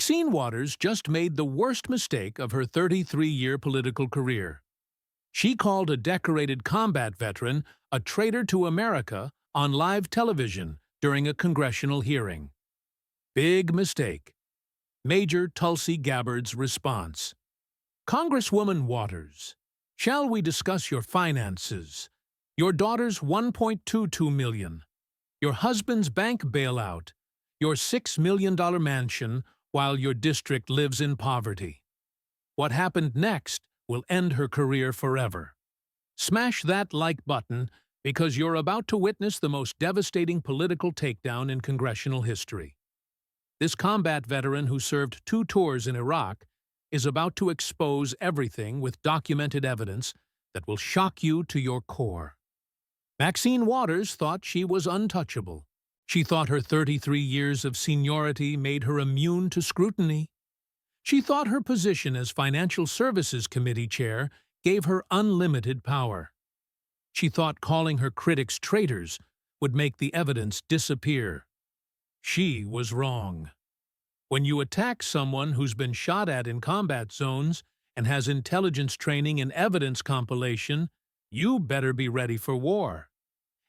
Maxine Waters just made the worst mistake of her 33-year political career. She called a decorated combat veteran a traitor to America on live television during a congressional hearing. Big mistake. Major Tulsi Gabbard's response. Congresswoman Waters, shall we discuss your finances? Your daughter's $1.22 million, your husband's bank bailout, your $6 million mansion while your district lives in poverty. What happened next will end her career forever. Smash that like button because you're about to witness the most devastating political takedown in congressional history. This combat veteran who served 2 tours in Iraq is about to expose everything with documented evidence that will shock you to your core. Maxine Waters thought she was untouchable. She thought her 33 years of seniority made her immune to scrutiny. She thought her position as Financial Services Committee chair gave her unlimited power. She thought calling her critics traitors would make the evidence disappear. She was wrong. When you attack someone who's been shot at in combat zones and has intelligence training and evidence compilation, you better be ready for war.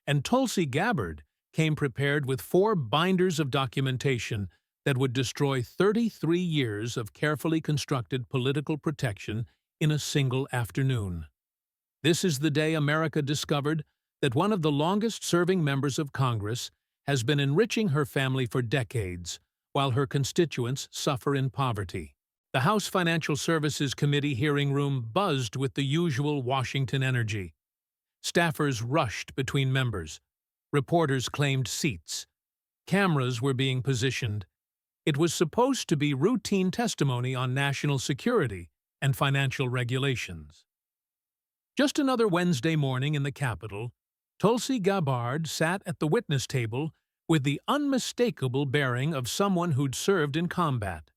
And Tulsi Gabbard came prepared with 4 binders of documentation that would destroy 33 years of carefully constructed political protection in a single afternoon. This is the day America discovered that one of the longest-serving members of Congress has been enriching her family for decades, while her constituents suffer in poverty. The House Financial Services Committee hearing room buzzed with the usual Washington energy. Staffers rushed between members. Reporters claimed seats. Cameras were being positioned. It was supposed to be routine testimony on national security and financial regulations. Just another Wednesday morning in the Capitol, Tulsi Gabbard sat at the witness table with the unmistakable bearing of someone who'd served in combat.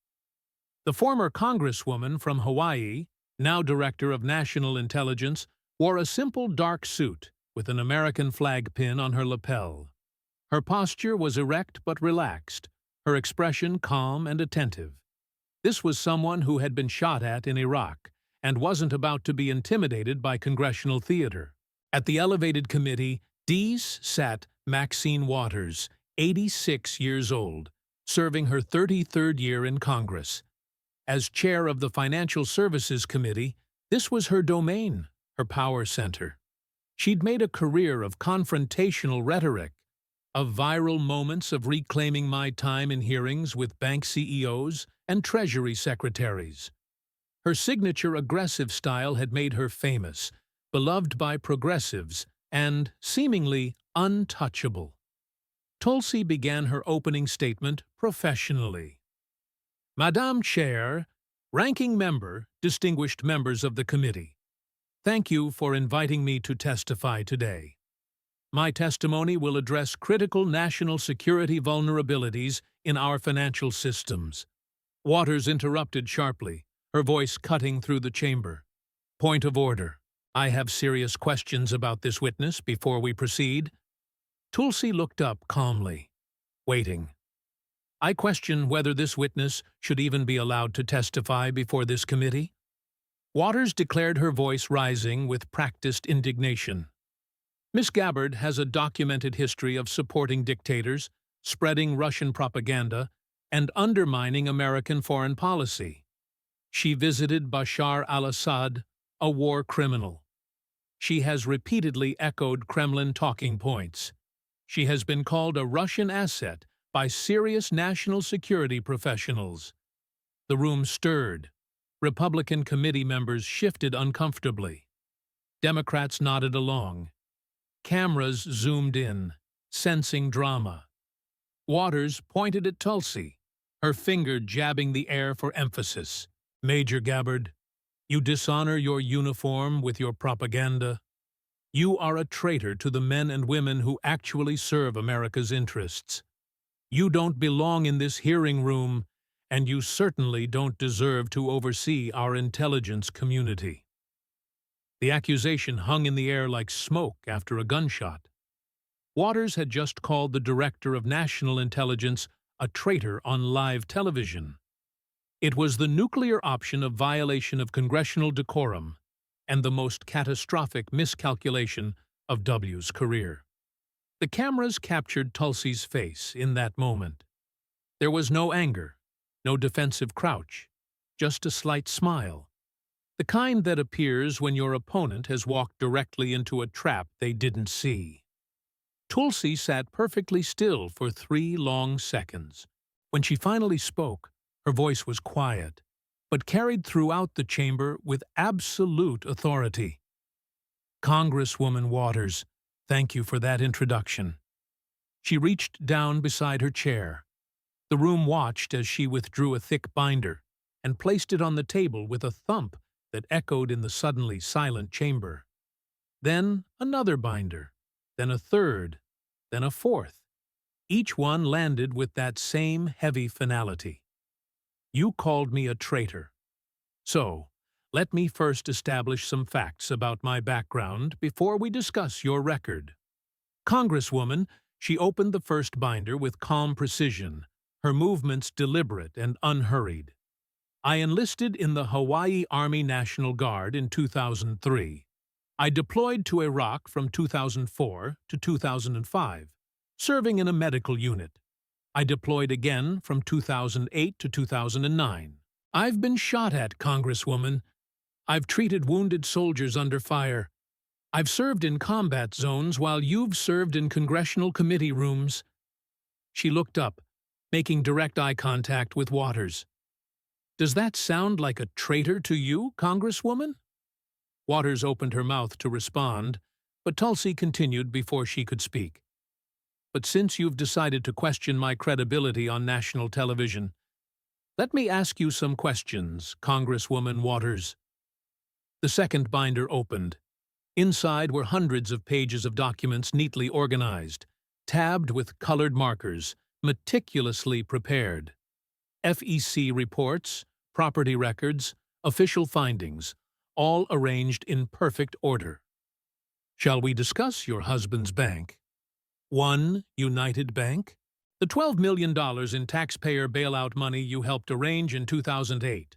The former congresswoman from Hawaii, now Director of National Intelligence, wore a simple dark suit with an American flag pin on her lapel. Her posture was erect but relaxed, her expression calm and attentive. This was someone who had been shot at in Iraq and wasn't about to be intimidated by congressional theater. At the elevated committee, D's sat Maxine Waters, 86 years old, serving her 33rd year in Congress. As chair of the Financial Services Committee, this was her domain, her power center. She'd made a career of confrontational rhetoric, of viral moments of reclaiming my time in hearings with bank CEOs and Treasury secretaries. Her signature aggressive style had made her famous, beloved by progressives, and seemingly untouchable. Tulsi began her opening statement professionally. Madam Chair, Ranking Member, distinguished members of the committee, thank you for inviting me to testify today. My testimony will address critical national security vulnerabilities in our financial systems. Waters interrupted sharply, her voice cutting through the chamber. Point of order. I have serious questions about this witness before we proceed. Tulsi looked up calmly, waiting. I question whether this witness should even be allowed to testify before this committee. Waters declared, her voice rising with practiced indignation. Miss Gabbard has a documented history of supporting dictators, spreading Russian propaganda, and undermining American foreign policy. She visited Bashar al-Assad, a war criminal. She has repeatedly echoed Kremlin talking points. She has been called a Russian asset by serious national security professionals. The room stirred. Republican committee members shifted uncomfortably. Democrats nodded along. Cameras zoomed in, sensing drama. Waters pointed at Tulsi, her finger jabbing the air for emphasis. Major Gabbard, you dishonor your uniform with your propaganda. You are a traitor to the men and women who actually serve America's interests. You don't belong in this hearing room, and you certainly don't deserve to oversee our intelligence community. The accusation hung in the air like smoke after a gunshot. Waters had just called the Director of National Intelligence a traitor on live television. It was the nuclear option of violation of congressional decorum and the most catastrophic miscalculation of W's career. The cameras captured Tulsi's face in that moment. There was no anger, no defensive crouch, just a slight smile, the kind that appears when your opponent has walked directly into a trap they didn't see. Tulsi sat perfectly still for 3 long seconds. When she finally spoke, her voice was quiet, but carried throughout the chamber with absolute authority. "Congresswoman Waters, thank you for that introduction." She reached down beside her chair. The room watched as she withdrew a thick binder and placed it on the table with a thump that echoed in the suddenly silent chamber. Then another binder, then a third, then a fourth. Each one landed with that same heavy finality. "You called me a traitor. So, let me first establish some facts about my background before we discuss your record." Congresswoman, she opened the first binder with calm precision, her movements deliberate and unhurried. "I enlisted in the Hawaii Army National Guard in 2003. I deployed to Iraq from 2004 to 2005, serving in a medical unit. I deployed again from 2008 to 2009. I've been shot at, Congresswoman. I've treated wounded soldiers under fire. I've served in combat zones while you've served in congressional committee rooms." She looked up, making direct eye contact with Waters. "Does that sound like a traitor to you, Congresswoman?" Waters opened her mouth to respond, but Tulsi continued before she could speak. "But since you've decided to question my credibility on national television, let me ask you some questions, Congresswoman Waters." The second binder opened. Inside were hundreds of pages of documents neatly organized, tabbed with colored markers, meticulously prepared. FEC reports, property records, official findings, all arranged in perfect order. "Shall we discuss your husband's bank? One United Bank? The $12 million in taxpayer bailout money you helped arrange in 2008.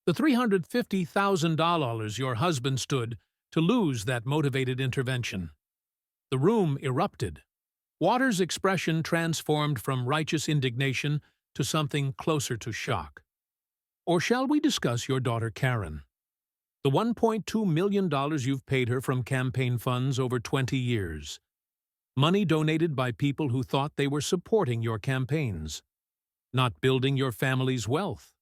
The $350,000 your husband stood to lose that motivated intervention." The room erupted. Waters' expression transformed from righteous indignation to something closer to shock. "Or shall we discuss your daughter Karen? The $1.2 million you've paid her from campaign funds over 20 years. Money donated by people who thought they were supporting your campaigns, not building your family's wealth.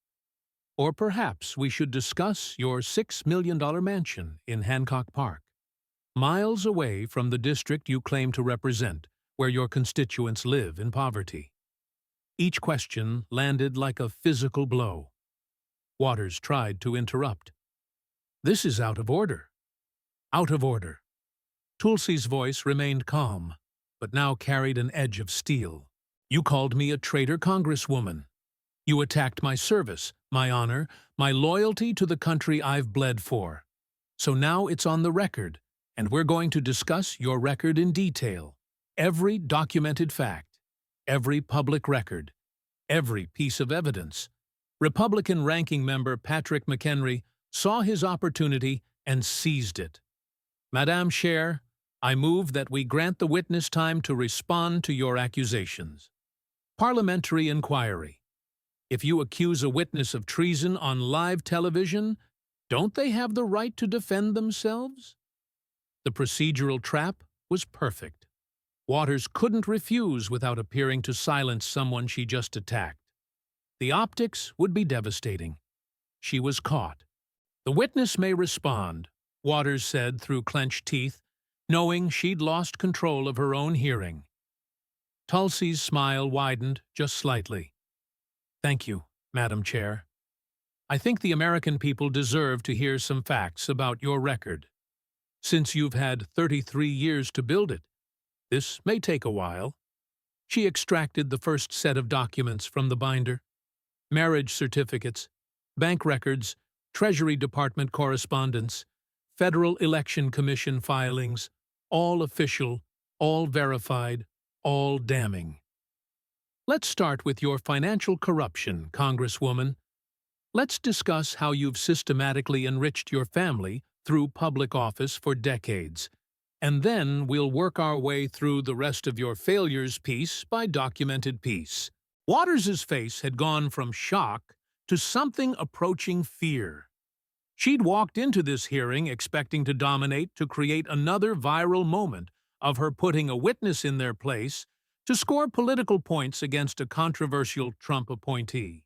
Or perhaps we should discuss your $6 million mansion in Hancock Park, miles away from the district you claim to represent, where your constituents live in poverty." Each question landed like a physical blow. Waters tried to interrupt. "This is out of order." "Out of order." Tulsi's voice remained calm, but now carried an edge of steel. "You called me a traitor, Congresswoman. You attacked my service, my honor, my loyalty to the country I've bled for. So now it's on the record, and we're going to discuss your record in detail. Every documented fact, every public record, every piece of evidence." Republican ranking member Patrick McHenry saw his opportunity and seized it. "Madam Chair, I move that we grant the witness time to respond to your accusations. Parliamentary inquiry. If you accuse a witness of treason on live television, don't they have the right to defend themselves?" The procedural trap was perfect. Waters couldn't refuse without appearing to silence someone she just attacked. The optics would be devastating. She was caught. "The witness may respond," Waters said through clenched teeth, knowing she'd lost control of her own hearing. Tulsi's smile widened just slightly. "Thank you, Madam Chair. I think the American people deserve to hear some facts about your record. Since you've had 33 years to build it, this may take a while." She extracted the first set of documents from the binder. Marriage certificates, bank records, Treasury Department correspondence, Federal Election Commission filings, all official, all verified, all damning. "Let's start with your financial corruption, Congresswoman. Let's discuss how you've systematically enriched your family through public office for decades. And then we'll work our way through the rest of your failures piece by documented piece. Waters's face had gone from shock to something approaching fear. She'd walked into this hearing expecting to dominate, to create another viral moment of her putting a witness in their place to score political points against a controversial Trump appointee.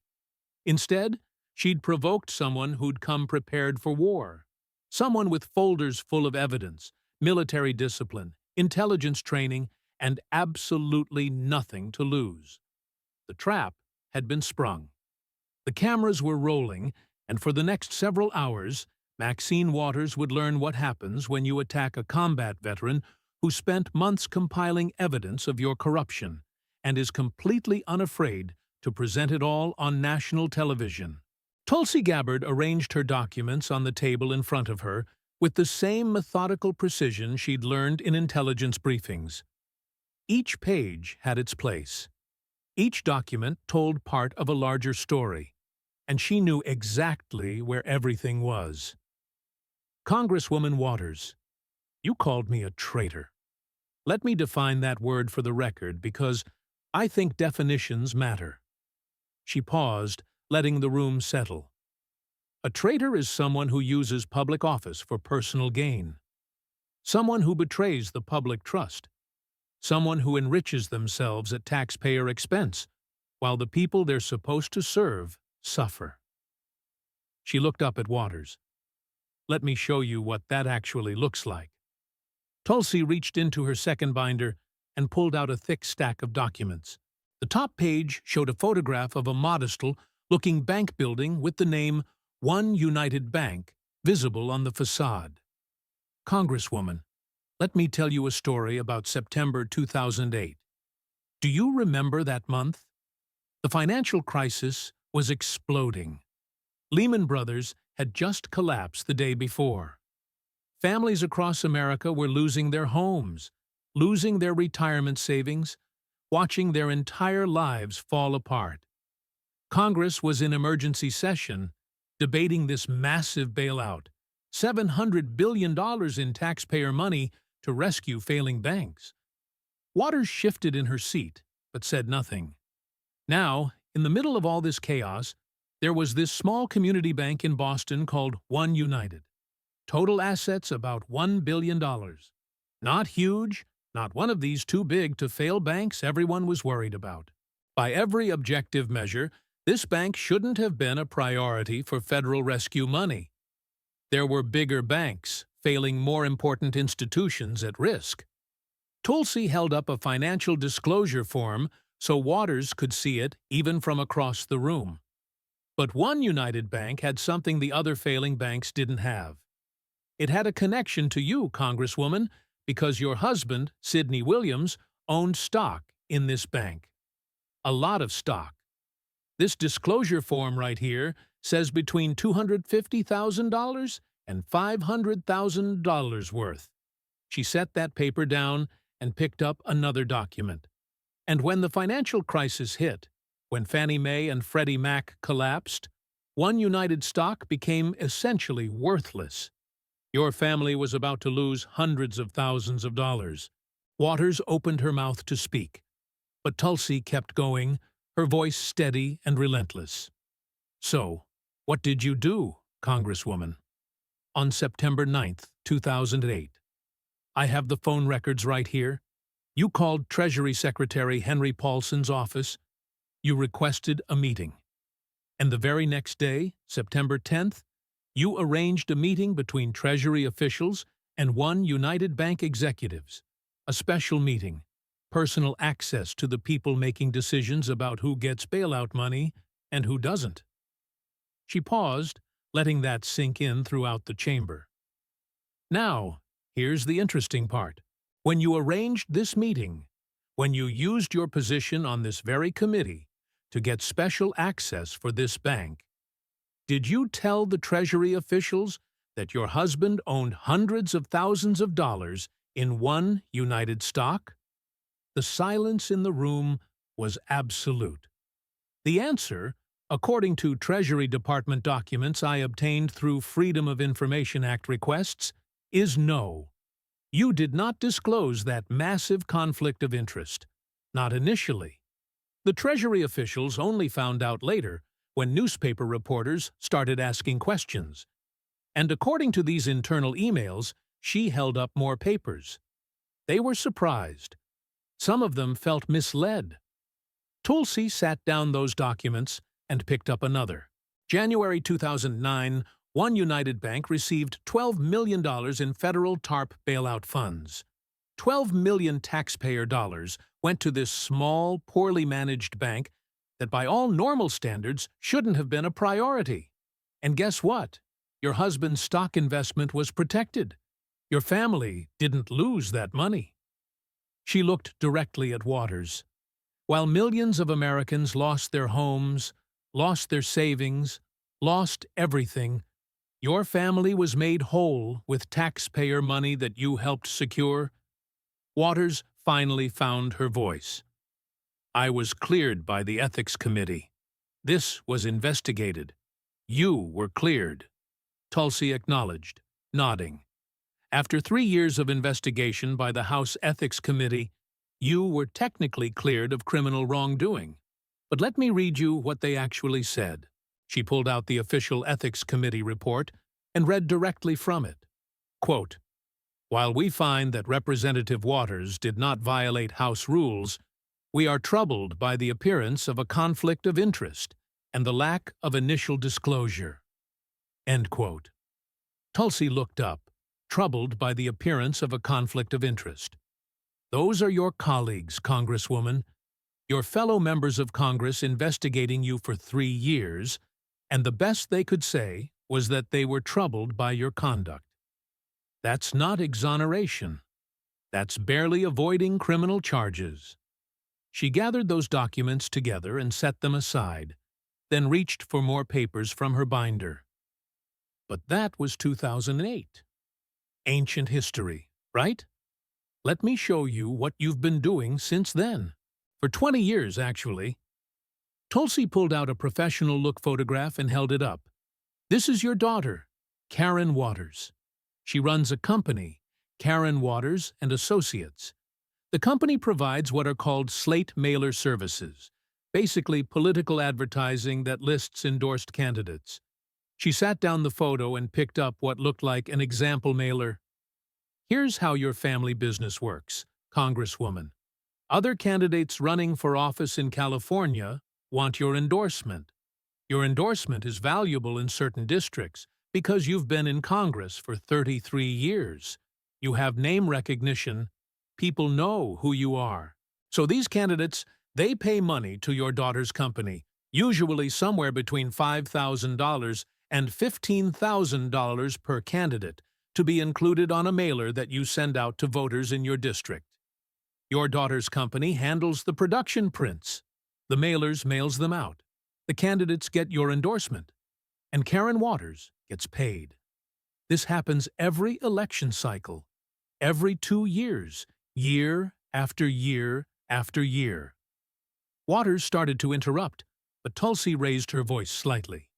Instead, she'd provoked someone who'd come prepared for war, someone with folders full of evidence, military discipline, intelligence training, and absolutely nothing to lose. The trap had been sprung. The cameras were rolling, and for the next several hours, Maxine Waters would learn what happens when you attack a combat veteran who spent months compiling evidence of your corruption and is completely unafraid to present it all on national television. Tulsi Gabbard arranged her documents on the table in front of her with the same methodical precision she'd learned in intelligence briefings. Each page had its place. Each document told part of a larger story, and she knew exactly where everything was. Congresswoman Waters, you called me a traitor. Let me define that word for the record because I think definitions matter. She paused, letting the room settle. A traitor is someone who uses public office for personal gain. Someone who betrays the public trust. Someone who enriches themselves at taxpayer expense, while the people they're supposed to serve suffer. She looked up at Waters. Let me show you what that actually looks like. Tulsi reached into her second binder and pulled out a thick stack of documents. The top page showed a photograph of a modest-looking bank building with the name One United Bank visible on the facade. Congresswoman, let me tell you a story about September 2008. Do you remember that month? The financial crisis was exploding. Lehman Brothers had just collapsed the day before. Families across America were losing their homes, losing their retirement savings, watching their entire lives fall apart. Congress was in emergency session, debating this massive bailout, $700 billion in taxpayer money to rescue failing banks. Waters shifted in her seat, but said nothing. Now, in the middle of all this chaos, there was this small community bank in Boston called One United. Total assets about $1 billion. Not huge, not one of these too big to fail banks everyone was worried about. By every objective measure, this bank shouldn't have been a priority for federal rescue money. There were bigger banks, failing more important institutions at risk. Tulsi held up a financial disclosure form so Waters could see it even from across the room. But One United Bank had something the other failing banks didn't have. It had a connection to you, Congresswoman, because your husband, Sidney Williams, owned stock in this bank. A lot of stock. This disclosure form right here says between $250,000 and $500,000 worth. She set that paper down and picked up another document. And when the financial crisis hit, when Fannie Mae and Freddie Mac collapsed, One United stock became essentially worthless. Your family was about to lose hundreds of thousands of dollars. Waters opened her mouth to speak, but Tulsi kept going, her voice steady and relentless. So, what did you do, Congresswoman? On September 9th, 2008. I have the phone records right here. You called Treasury Secretary Henry Paulson's office. You requested a meeting. And the very next day, September 10th, you arranged a meeting between Treasury officials and One United Bank executives. A special meeting, personal access to the people making decisions about who gets bailout money and who doesn't. She paused, letting that sink in throughout the chamber. Now, here's the interesting part. When you arranged this meeting, when you used your position on this very committee to get special access for this bank, did you tell the Treasury officials that your husband owned hundreds of thousands of dollars in One United stock? The silence in the room was absolute. The answer according to Treasury Department documents I obtained through Freedom of Information Act requests, is no. You did not disclose that massive conflict of interest. Not initially. The Treasury officials only found out later when newspaper reporters started asking questions. And according to these internal emails, she held up more papers. They were surprised. Some of them felt misled. Tulsi sat down those documents and picked up another. January 2009, One United Bank received $12 million in federal TARP bailout funds. $12 million taxpayer dollars went to this small, poorly managed bank that by all normal standards shouldn't have been a priority. And guess what? Your husband's stock investment was protected. Your family didn't lose that money. She looked directly at Waters. While millions of Americans lost their homes, lost their savings, lost everything, your family was made whole with taxpayer money that you helped secure. Waters finally found her voice. I was cleared by the Ethics Committee. This was investigated. You were cleared. Tulsi acknowledged, nodding. After 3 years of investigation by the House Ethics Committee, you were technically cleared of criminal wrongdoing. But let me read you what they actually said. She pulled out the official Ethics Committee report and read directly from it. Quote, while we find that Representative Waters did not violate House rules, we are troubled by the appearance of a conflict of interest and the lack of initial disclosure. End quote. Tulsi looked up, troubled by the appearance of a conflict of interest. Those are your colleagues, Congresswoman, your fellow members of Congress investigating you for 3 years, and the best they could say was that they were troubled by your conduct. That's not exoneration. That's barely avoiding criminal charges. She gathered those documents together and set them aside, then reached for more papers from her binder. But that was 2008. Ancient history, right? Let me show you what you've been doing since then. For 20 years, actually. Tulsi pulled out a professional-look photograph and held it up. This is your daughter, Karen Waters. She runs a company, Karen Waters and Associates. The company provides what are called slate mailer services, basically political advertising that lists endorsed candidates. She sat down the photo and picked up what looked like an example mailer. Here's how your family business works, Congresswoman. Other candidates running for office in California want your endorsement. Your endorsement is valuable in certain districts because you've been in Congress for 33 years. You have name recognition. People know who you are. So these candidates, they pay money to your daughter's company, usually somewhere between $5,000 and $15,000 per candidate, to be included on a mailer that you send out to voters in your district. Your daughter's company handles the production prints. The mailers mails them out. The candidates get your endorsement. And Karen Waters gets paid. This happens every election cycle, every 2 years, year after year after year. Waters started to interrupt, but Tulsi raised her voice slightly.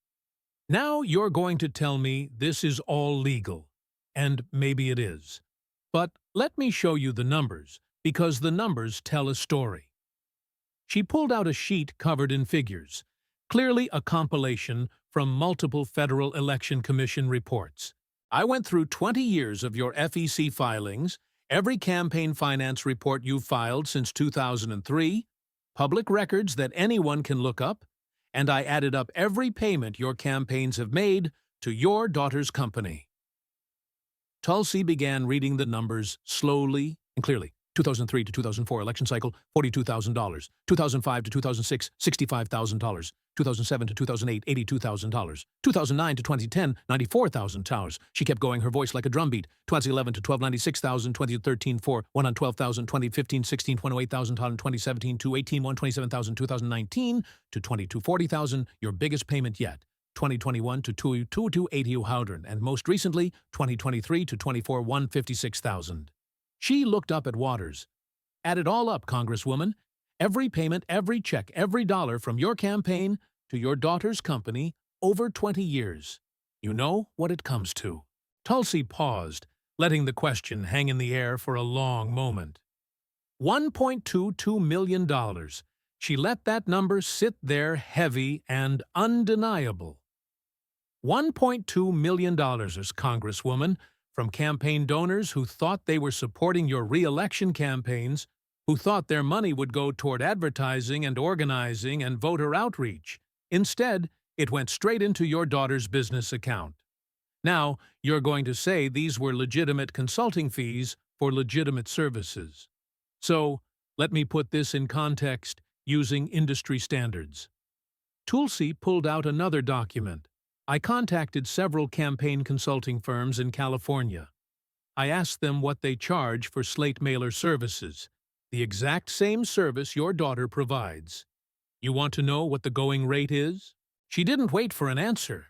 Now you're going to tell me this is all legal, and maybe it is. But let me show you the numbers, because the numbers tell a story. She pulled out a sheet covered in figures, clearly a compilation from multiple Federal Election Commission reports. I went through 20 years of your FEC filings, every campaign finance report you've filed since 2003, public records that anyone can look up, and I added up every payment your campaigns have made to your daughter's company. Tulsi began reading the numbers slowly and clearly. 2003 to 2004 election cycle, $42,000. 2005 to 2006, $65,000. 2007 to 2008, $82,000. 2009 to 2010, $94,000. She kept going, her voice like a drumbeat. 2011 to 12, $96,000. 2013, 4, $112,000. 2015, 16, $108,000. 2017, 218, $127,000. 2019 to 22, $40,000, your biggest payment yet. 2021 to 280 Howdern, and most recently, 2023 to 24, $156,000. She looked up at Waters. Add it all up, Congresswoman. Every payment, every check, every dollar from your campaign to your daughter's company over 20 years. You know what it comes to. Tulsi paused, letting the question hang in the air for a long moment. $1.22 million. She let that number sit there heavy and undeniable. $1.2 million, Congresswoman, from campaign donors who thought they were supporting your re-election campaigns, who thought their money would go toward advertising and organizing and voter outreach. Instead, it went straight into your daughter's business account. Now, you're going to say these were legitimate consulting fees for legitimate services. So, let me put this in context using industry standards. Tulsi pulled out another document. I contacted several campaign consulting firms in California. I asked them what they charge for slate mailer services, the exact same service your daughter provides. You want to know what the going rate is? She didn't wait for an answer.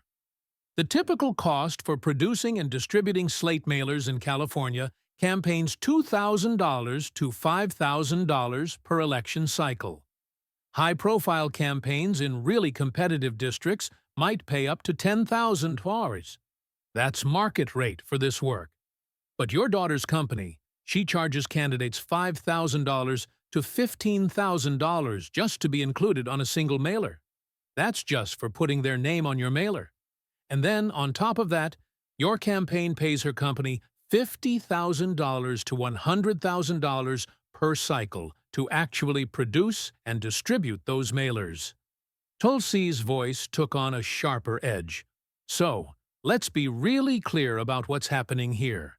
The typical cost for producing and distributing slate mailers in California campaigns $2,000 to $5,000 per election cycle. High-profile campaigns in really competitive districts might pay up to $10,000. That's market rate for this work. But your daughter's company, she charges candidates $5,000 to $15,000 just to be included on a single mailer. That's just for putting their name on your mailer. And then, on top of that, your campaign pays her company $50,000 to $100,000 per cycle to actually produce and distribute those mailers. Tulsi's voice took on a sharper edge. So, let's be really clear about what's happening here.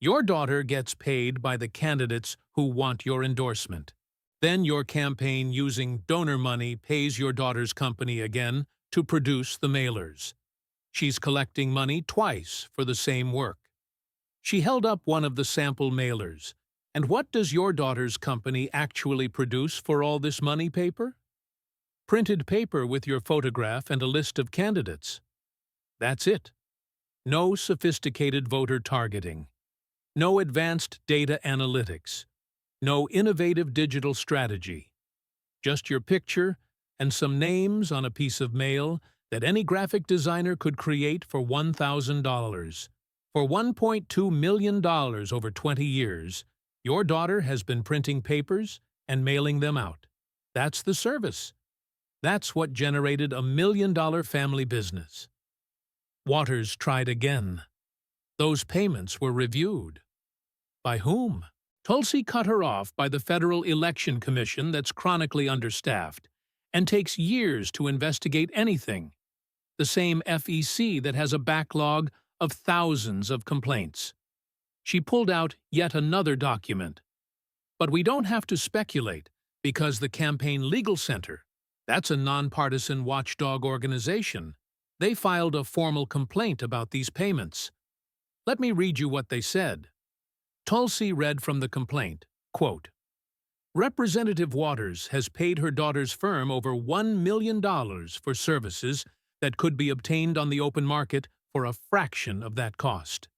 Your daughter gets paid by the candidates who want your endorsement. Then your campaign, using donor money, pays your daughter's company again to produce the mailers. She's collecting money twice for the same work. She held up one of the sample mailers. And what does your daughter's company actually produce for all this money paper? Printed paper with your photograph and a list of candidates. That's it. No sophisticated voter targeting. No advanced data analytics. No innovative digital strategy. Just your picture and some names on a piece of mail that any graphic designer could create for $1,000. For $1.2 million over 20 years, your daughter has been printing papers and mailing them out. That's the service. That's what generated a $1 million family business. Waters tried again. Those payments were reviewed. By whom? Tulsi cut her off by the Federal Election Commission that's chronically understaffed and takes years to investigate anything. The same FEC that has a backlog of thousands of complaints. She pulled out yet another document. But we don't have to speculate, because the Campaign Legal Center, that's a nonpartisan watchdog organization, they filed a formal complaint about these payments. Let me read you what they said. Tulsi read from the complaint, quote, Representative Waters has paid her daughter's firm over $1 million for services that could be obtained on the open market for a fraction of that cost.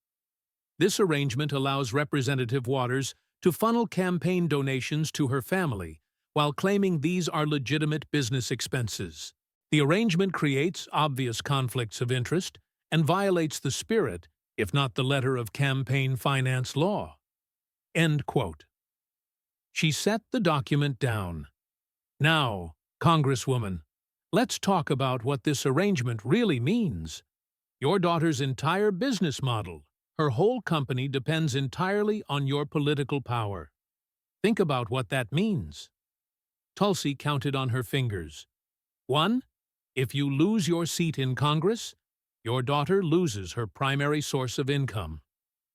This arrangement allows Representative Waters to funnel campaign donations to her family while claiming these are legitimate business expenses. The arrangement creates obvious conflicts of interest and violates the spirit, if not the letter, of campaign finance law. End quote. She set the document down. Now, Congresswoman, let's talk about what this arrangement really means. Your daughter's entire business model, her whole company, depends entirely on your political power. Think about what that means. Tulsi counted on her fingers. 1. If you lose your seat in Congress, your daughter loses her primary source of income.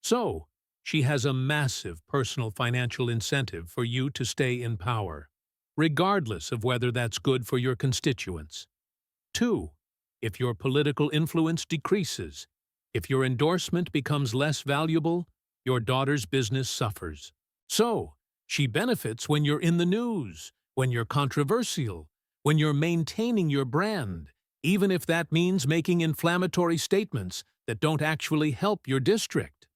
So, she has a massive personal financial incentive for you to stay in power, regardless of whether that's good for your constituents. 2. If your political influence decreases, if your endorsement becomes less valuable, your daughter's business suffers. So, she benefits when you're in the news, when you're controversial, when you're maintaining your brand, even if that means making inflammatory statements that don't actually help your district.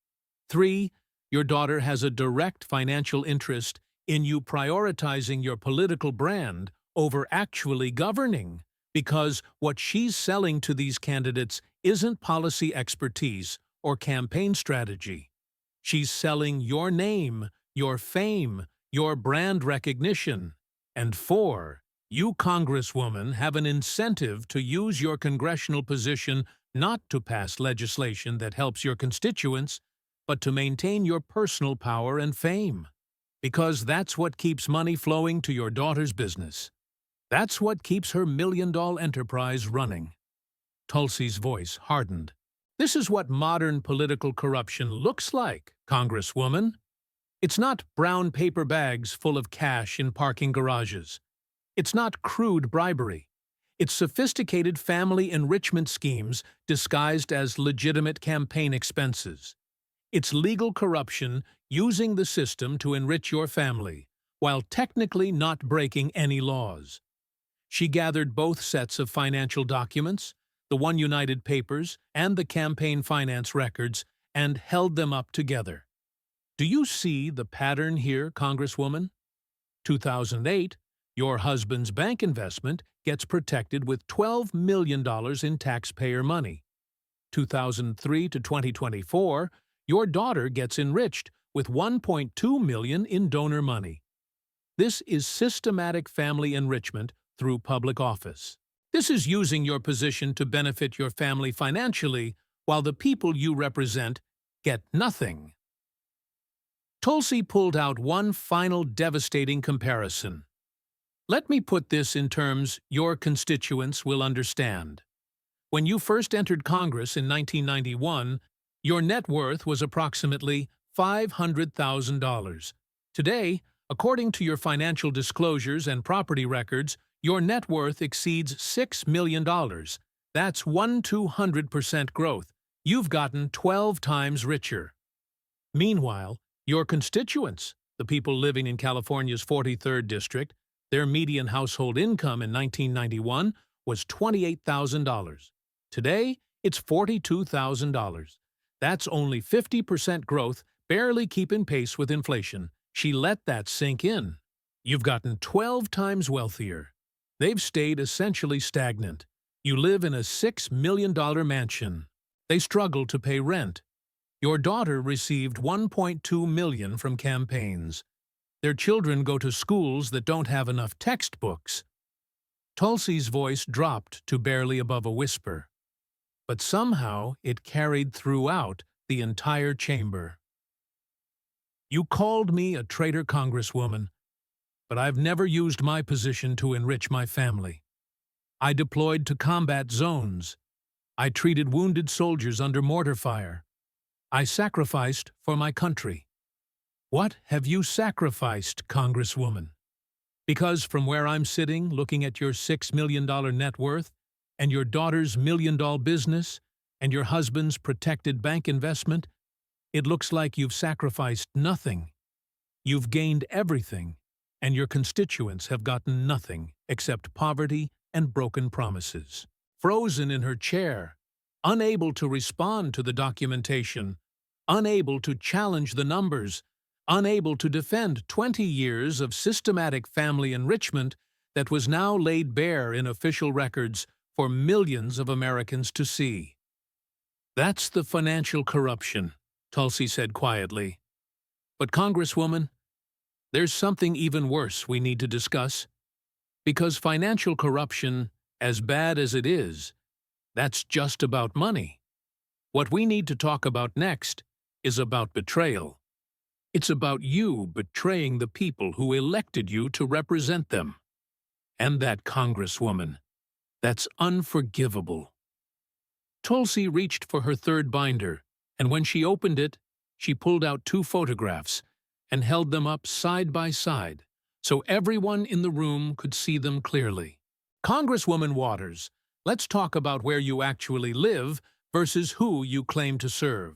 3. Your daughter has a direct financial interest in you prioritizing your political brand over actually governing, Because what she's selling to these candidates isn't policy expertise or campaign strategy. She's selling your name, your fame, your brand recognition. And four, you, Congresswoman, have an incentive to use your congressional position not to pass legislation that helps your constituents, but to maintain your personal power and fame. Because that's what keeps money flowing to your daughter's business. That's what keeps her million-dollar enterprise running. Tulsi's voice hardened. This is what modern political corruption looks like, Congresswoman. It's not brown paper bags full of cash in parking garages. It's not crude bribery. It's sophisticated family enrichment schemes disguised as legitimate campaign expenses. It's legal corruption using the system to enrich your family, while technically not breaking any laws. She gathered both sets of financial documents, the One United papers and the campaign finance records, and held them up together. Do you see the pattern here, Congresswoman? 2008, your husband's bank investment gets protected with $12 million in taxpayer money. 2003 to 2024, your daughter gets enriched with $1.2 million in donor money. This is systematic family enrichment through public office. This is using your position to benefit your family financially, while the people you represent get nothing. Tulsi pulled out one final devastating comparison. Let me put this in terms your constituents will understand. When you first entered Congress in 1991, your net worth was approximately $500,000. Today, according to your financial disclosures and property records, your net worth exceeds $6 million. That's 200% growth. You've gotten 12 times richer. Meanwhile, your constituents, the people living in California's 43rd District, their median household income in 1991 was $28,000. Today, it's $42,000. That's only 50% growth, barely keeping pace with inflation. She let that sink in. You've gotten 12 times wealthier. They've stayed essentially stagnant. You live in a $6 million mansion. They struggle to pay rent. Your daughter received $1.2 million from campaigns. Their children go to schools that don't have enough textbooks. Tulsi's voice dropped to barely above a whisper, but somehow it carried throughout the entire chamber. You called me a traitor, Congresswoman, but I've never used my position to enrich my family. I deployed to combat zones. I treated wounded soldiers under mortar fire. I sacrificed for my country. What have you sacrificed, Congresswoman? Because from where I'm sitting, looking at your $6 million net worth, and your daughter's $1 million business, and your husband's protected bank investment, it looks like you've sacrificed nothing. You've gained everything, and your constituents have gotten nothing except poverty and broken promises. Frozen in her chair, unable to respond to the documentation, unable to challenge the numbers, unable to defend 20 years of systematic family enrichment that was now laid bare in official records for millions of Americans to see. That's the financial corruption, Tulsi said quietly. But Congresswoman, there's something even worse we need to discuss. Because financial corruption, as bad as it is, that's just about money. What we need to talk about next is about betrayal. It's about you betraying the people who elected you to represent them. And that, Congresswoman, that's unforgivable. Tulsi reached for her third binder, and when she opened it, she pulled out 2 photographs and held them up side by side so everyone in the room could see them clearly. Congresswoman Waters, let's talk about where you actually live versus who you claim to serve.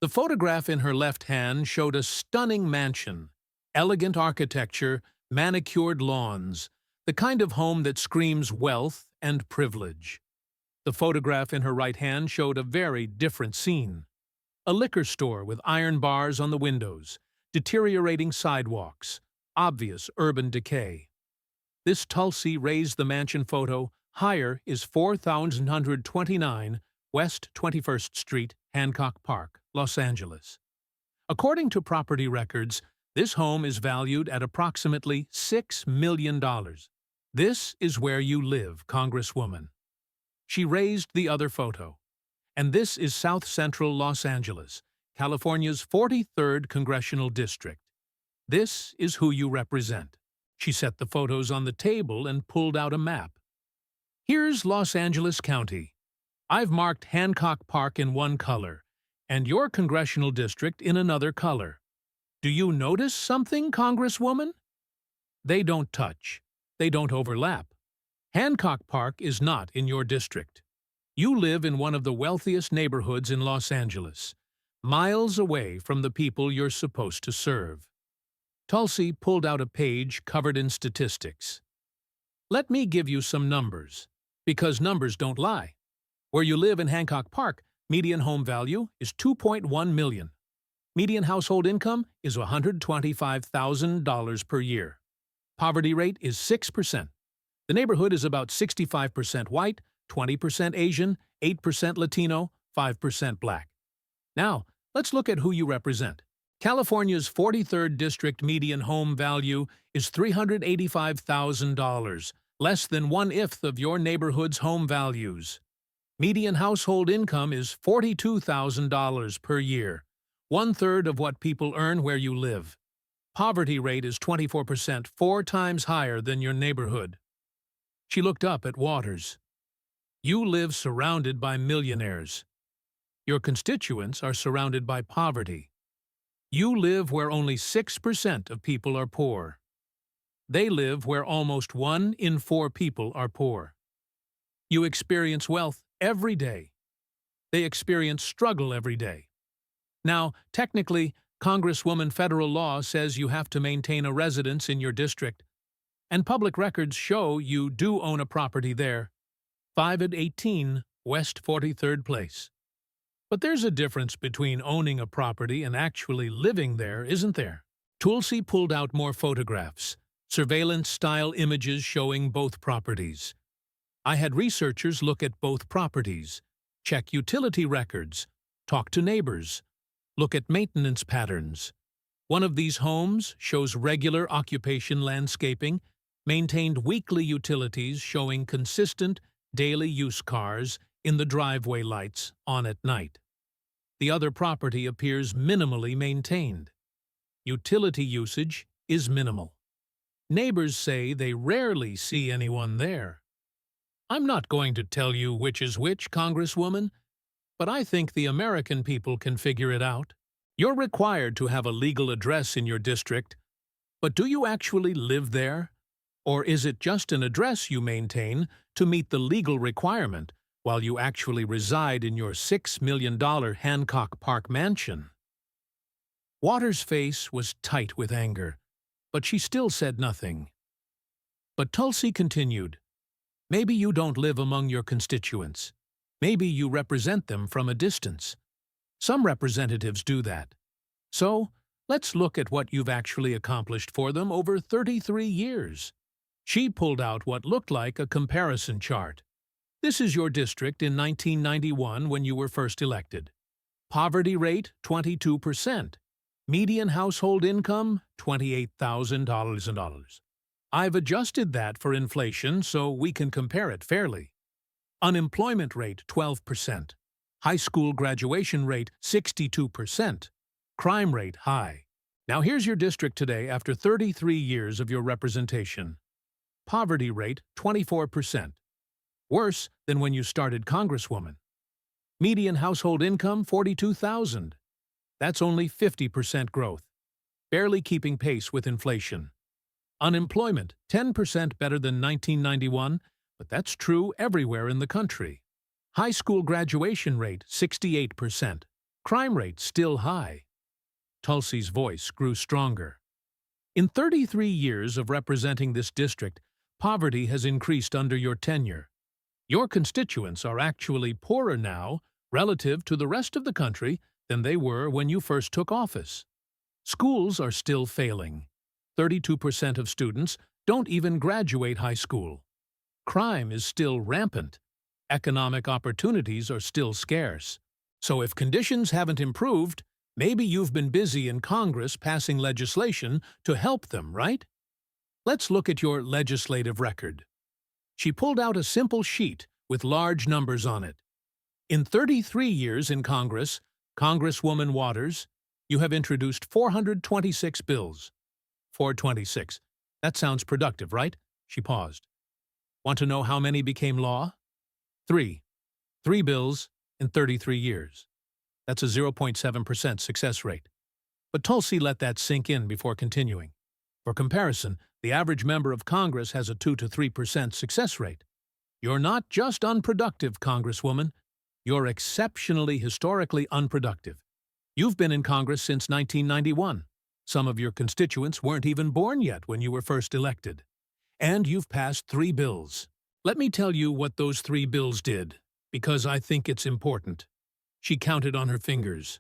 The photograph in her left hand showed a stunning mansion, elegant architecture, manicured lawns, the kind of home that screams wealth and privilege. The photograph in her right hand showed a very different scene. A liquor store with iron bars on the windows, deteriorating sidewalks, obvious urban decay. This Tulsi raised the mansion photo Higher is 4,129 West 21st Street, Hancock Park, Los Angeles. According to property records, this home is valued at approximately $6 million. This is where you live, Congresswoman. She raised the other photo. And this is South Central Los Angeles, California's 43rd Congressional District. This is who you represent. She set the photos on the table and pulled out a map. Here's Los Angeles County. I've marked Hancock Park in one color, and your congressional district in another color. Do you notice something, Congresswoman? They don't touch. They don't overlap. Hancock Park is not in your district. You live in one of the wealthiest neighborhoods in Los Angeles, miles away from the people you're supposed to serve. Tulsi pulled out a page covered in statistics. Let me give you some numbers, because numbers don't lie. Where you live in Hancock Park, median home value is $2.1 million. Median household income is $125,000 per year. Poverty rate is 6%. The neighborhood is about 65% white, 20% Asian, 8% Latino, 5% Black. Now, let's look at who you represent. California's 43rd District median home value is $385,000, less than 1/5 of your neighborhood's home values. Median household income is $42,000 per year, 1/3 of what people earn where you live. Poverty rate is 24%, 4 times higher than your neighborhood. She looked up at Waters. You live surrounded by millionaires. Your constituents are surrounded by poverty. You live where only 6% of people are poor. They live where almost 1 in 4 people are poor. You experience wealth every day. They experience struggle every day. Now, technically, Congresswoman, federal law says you have to maintain a residence in your district, and public records show you do own a property there, 518 West 43rd Place. But there's a difference between owning a property and actually living there, isn't there? Tulsi pulled out more photographs, surveillance-style images showing both properties. I had researchers look at both properties, check utility records, talk to neighbors, look at maintenance patterns. One of these homes shows regular occupation landscaping, maintained weekly utilities showing consistent daily use cars in the driveway lights on at night. The other property appears minimally maintained. Utility usage is minimal. Neighbors say they rarely see anyone there. I'm not going to tell you which is which, Congresswoman, but I think the American people can figure it out. You're required to have a legal address in your district, but do you actually live there? Or is it just an address you maintain to meet the legal requirement while you actually reside in your $6 million Hancock Park mansion? Waters' face was tight with anger, but she still said nothing. But Tulsi continued, maybe you don't live among your constituents. Maybe you represent them from a distance. Some representatives do that. So, let's look at what you've actually accomplished for them over 33 years. She pulled out what looked like a comparison chart. This is your district in 1991 when you were first elected. Poverty rate, 22%. Median household income, $28,000. I've adjusted that for inflation so we can compare it fairly. Unemployment rate, 12%. High school graduation rate, 62%. Crime rate, high. Now here's your district today after 33 years of your representation. Poverty rate, 24%. Worse than when you started, Congresswoman. Median household income, $42,000. That's only 50% growth, barely keeping pace with inflation. Unemployment, 10% better than 1991, but that's true everywhere in the country. High school graduation rate, 68%. Crime rate still high. Tulsi's voice grew stronger. In 33 years of representing this district, poverty has increased under your tenure. Your constituents are actually poorer now, relative to the rest of the country, than they were when you first took office. Schools are still failing. 32% of students don't even graduate high school. crime is still rampant. Economic opportunities are still scarce. So if conditions haven't improved, maybe you've been busy in Congress passing legislation to help them, right? Let's look at your legislative record. She pulled out a simple sheet with large numbers on it. In 33 years in Congress, Congresswoman Waters, you have introduced 426 bills. 426. That sounds productive, right? She paused. Want to know how many became law? 3. 3 bills in 33 years. That's a 0.7% success rate. But Tulsi let that sink in before continuing. For comparison, the average member of Congress has a 2 to 3% success rate. You're not just unproductive, Congresswoman. You're exceptionally historically unproductive. You've been in Congress since 1991. Some of your constituents weren't even born yet when you were first elected. And you've passed 3 bills. Let me tell you what those 3 bills did, because I think it's important. She counted on her fingers.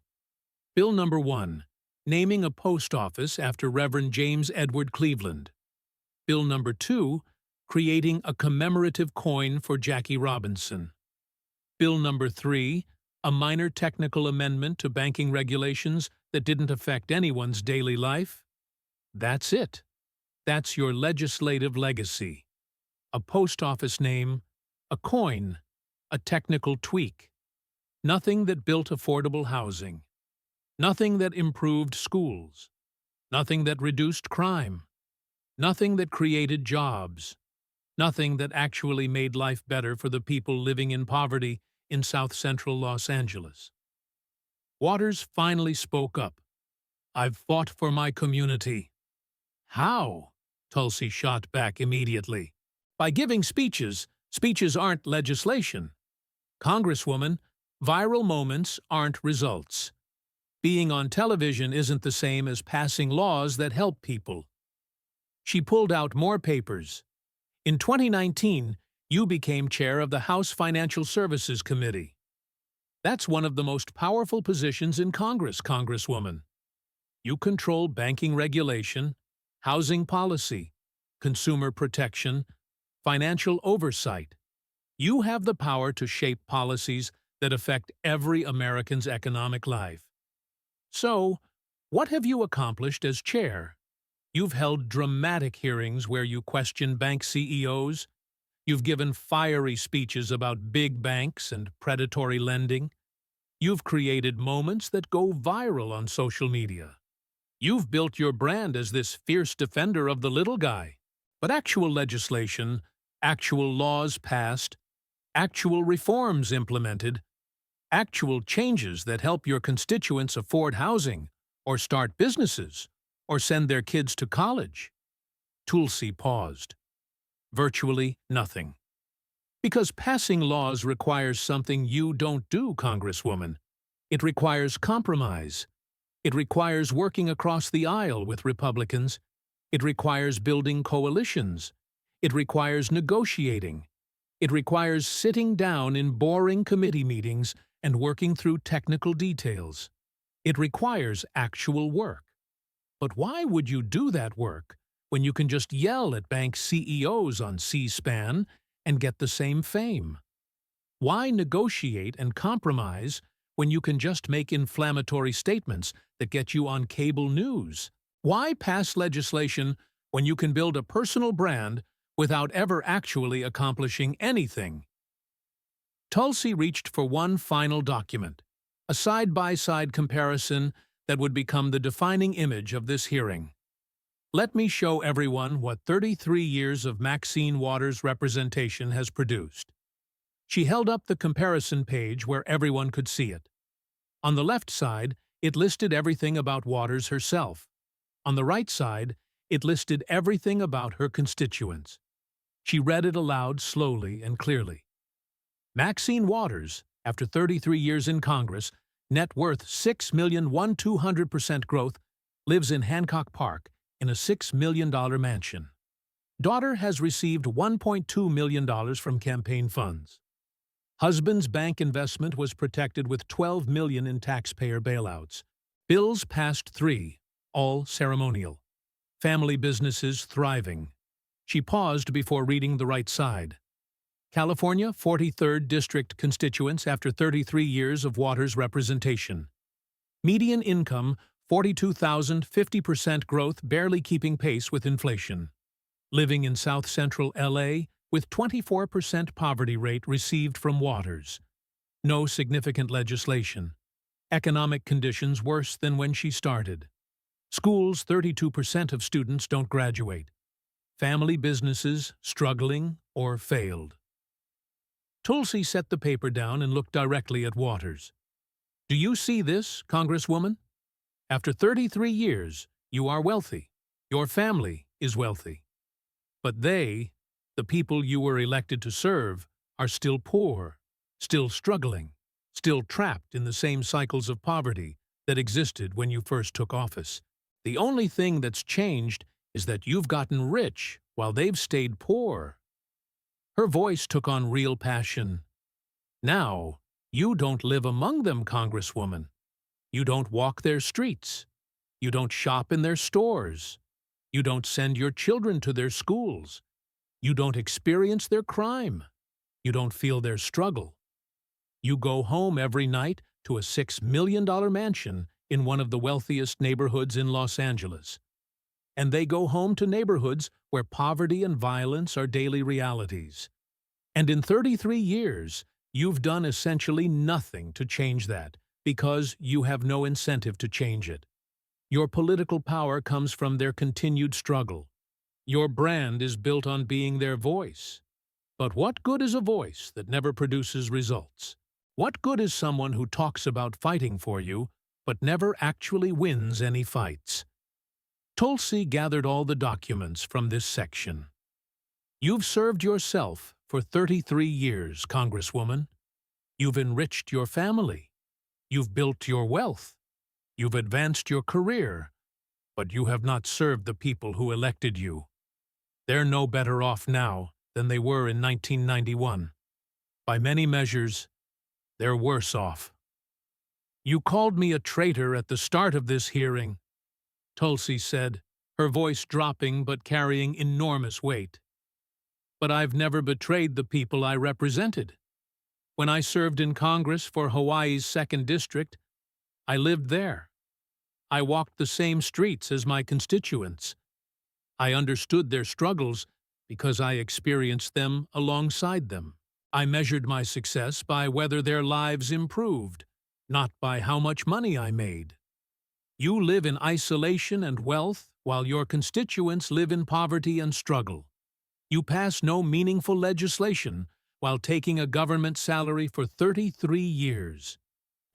Bill number 1, naming a post office after Reverend James Edward Cleveland. Bill number 2, creating a commemorative coin for Jackie Robinson. Bill number 3, a minor technical amendment to banking regulations that didn't affect anyone's daily life. That's it. That's your legislative legacy. A post office name, a coin, a technical tweak. Nothing that built affordable housing. Nothing that improved schools. Nothing that reduced crime. Nothing that created jobs. Nothing that actually made life better for the people living in poverty in South Central Los Angeles. Waters finally spoke up. I've fought for my community. How? Tulsi shot back immediately. By giving speeches. Speeches aren't legislation. Congresswoman, viral moments aren't results. Being on television isn't the same as passing laws that help people. She pulled out more papers. In 2019, you became chair of the House Financial Services Committee. That's one of the most powerful positions in Congress, Congresswoman. You control banking regulation, housing policy, consumer protection, financial oversight. You have the power to shape policies that affect every American's economic life. So, what have you accomplished as chair? You've held dramatic hearings where you question bank CEOs. You've given fiery speeches about big banks and predatory lending. You've created moments that go viral on social media. You've built your brand as this fierce defender of the little guy. But actual legislation, actual laws passed, actual reforms implemented, actual changes that help your constituents afford housing, or start businesses, or send their kids to college. Tulsi paused. Virtually nothing. Because passing laws requires something you don't do, Congresswoman. It requires compromise. It requires working across the aisle with Republicans. It requires building coalitions. It requires negotiating. It requires sitting down in boring committee meetings and working through technical details. It requires actual work. But why would you do that work when you can just yell at bank CEOs on C-SPAN and get the same fame? Why negotiate and compromise when you can just make inflammatory statements that get you on cable news? Why pass legislation when you can build a personal brand without ever actually accomplishing anything? Tulsi reached for one final document, a side-by-side comparison that would become the defining image of this hearing. Let me show everyone what 33 years of Maxine Waters' representation has produced. She held up the comparison page where everyone could see it. On the left side, it listed everything about Waters herself. On the right side, it listed everything about her constituents. She read it aloud slowly and clearly. Maxine Waters, after 33 years in Congress, net worth $6,120,000% growth, lives in Hancock Park in a $6 million mansion. Daughter has received $1.2 million from campaign funds. Husband's bank investment was protected with $12 million in taxpayer bailouts. Bills passed 3, all ceremonial. Family businesses thriving. She paused before reading the right side. California 43rd District constituents after 33 years of Waters representation. Median income, $42,000, 50% growth, barely keeping pace with inflation. Living in South Central LA with 24% poverty rate received from Waters. No significant legislation. Economic conditions worse than when she started. Schools, 32% of students don't graduate. Family businesses struggling or failed. Tulsi set the paper down and looked directly at Waters. Do you see this, Congresswoman? After 33 years, you are wealthy. Your family is wealthy. But they, the people you were elected to serve, are still poor, still struggling, still trapped in the same cycles of poverty that existed when you first took office. The only thing that's changed is that you've gotten rich while they've stayed poor. Her voice took on real passion. Now, you don't live among them, Congresswoman. You don't walk their streets. You don't shop in their stores. You don't send your children to their schools. You don't experience their crime. You don't feel their struggle. You go home every night to a $6 million mansion in one of the wealthiest neighborhoods in Los Angeles. And they go home to neighborhoods where poverty and violence are daily realities. And in 33 years, you've done essentially nothing to change that, because you have no incentive to change it. Your political power comes from their continued struggle. Your brand is built on being their voice. But what good is a voice that never produces results? What good is someone who talks about fighting for you, but never actually wins any fights? Tulsi gathered all the documents from this section. You've served yourself for 33 years, Congresswoman. You've enriched your family. You've built your wealth. You've advanced your career. But you have not served the people who elected you. They're no better off now than they were in 1991. By many measures, they're worse off. You called me a traitor at the start of this hearing, Tulsi said, her voice dropping but carrying enormous weight. But I've never betrayed the people I represented. When I served in Congress for Hawaii's 2nd District, I lived there. I walked the same streets as my constituents. I understood their struggles because I experienced them alongside them. I measured my success by whether their lives improved, not by how much money I made. You live in isolation and wealth while your constituents live in poverty and struggle. You pass no meaningful legislation while taking a government salary for 33 years.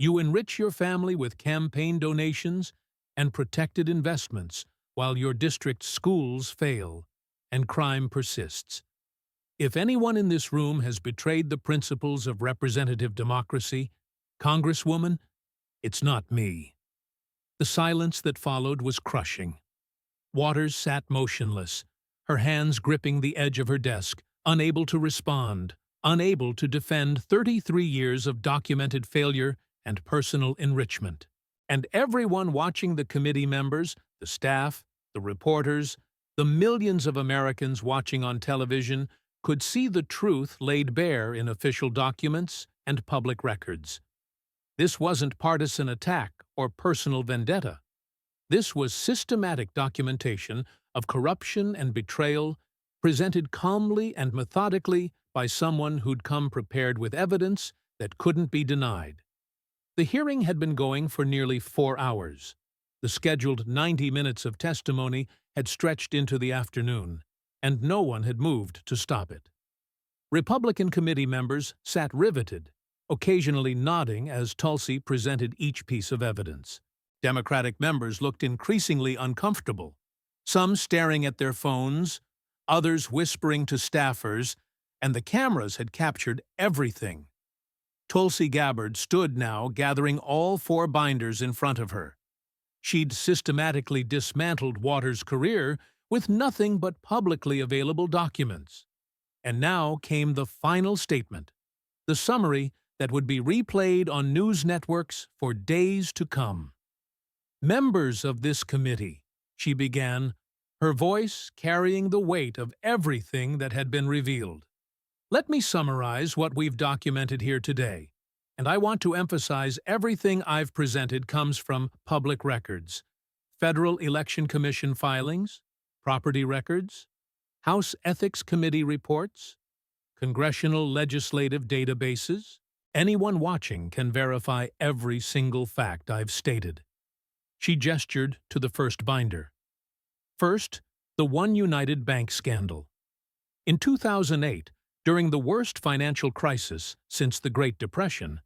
You enrich your family with campaign donations and protected investments while your district's schools fail and crime persists. If anyone in this room has betrayed the principles of representative democracy, Congresswoman, it's not me. The silence that followed was crushing. Waters sat motionless, her hands gripping the edge of her desk, unable to respond, unable to defend 33 years of documented failure and personal enrichment. And everyone watching, the committee members, the staff, the reporters, the millions of Americans watching on television, could see the truth laid bare in official documents and public records. This wasn't partisan attack or personal vendetta. This was systematic documentation of corruption and betrayal, presented calmly and methodically by someone who'd come prepared with evidence that couldn't be denied. The hearing had been going for nearly 4 hours. The scheduled 90 minutes of testimony had stretched into the afternoon, and no one had moved to stop it. Republican committee members sat riveted, occasionally nodding as Tulsi presented each piece of evidence. Democratic members looked increasingly uncomfortable, some staring at their phones, others whispering to staffers, and the cameras had captured everything. Tulsi Gabbard stood now, gathering all 4 binders in front of her. She'd systematically dismantled Waters' career with nothing but publicly available documents. And now came the final statement, the summary that would be replayed on news networks for days to come. Members of this committee, she began, her voice carrying the weight of everything that had been revealed. Let me summarize what we've documented here today, and I want to emphasize everything I've presented comes from public records, Federal Election Commission filings, property records, House Ethics Committee reports, congressional legislative databases. Anyone watching can verify every single fact I've stated. She gestured to the first binder. First, the One United Bank scandal. In 2008, during the worst financial crisis since the Great Depression,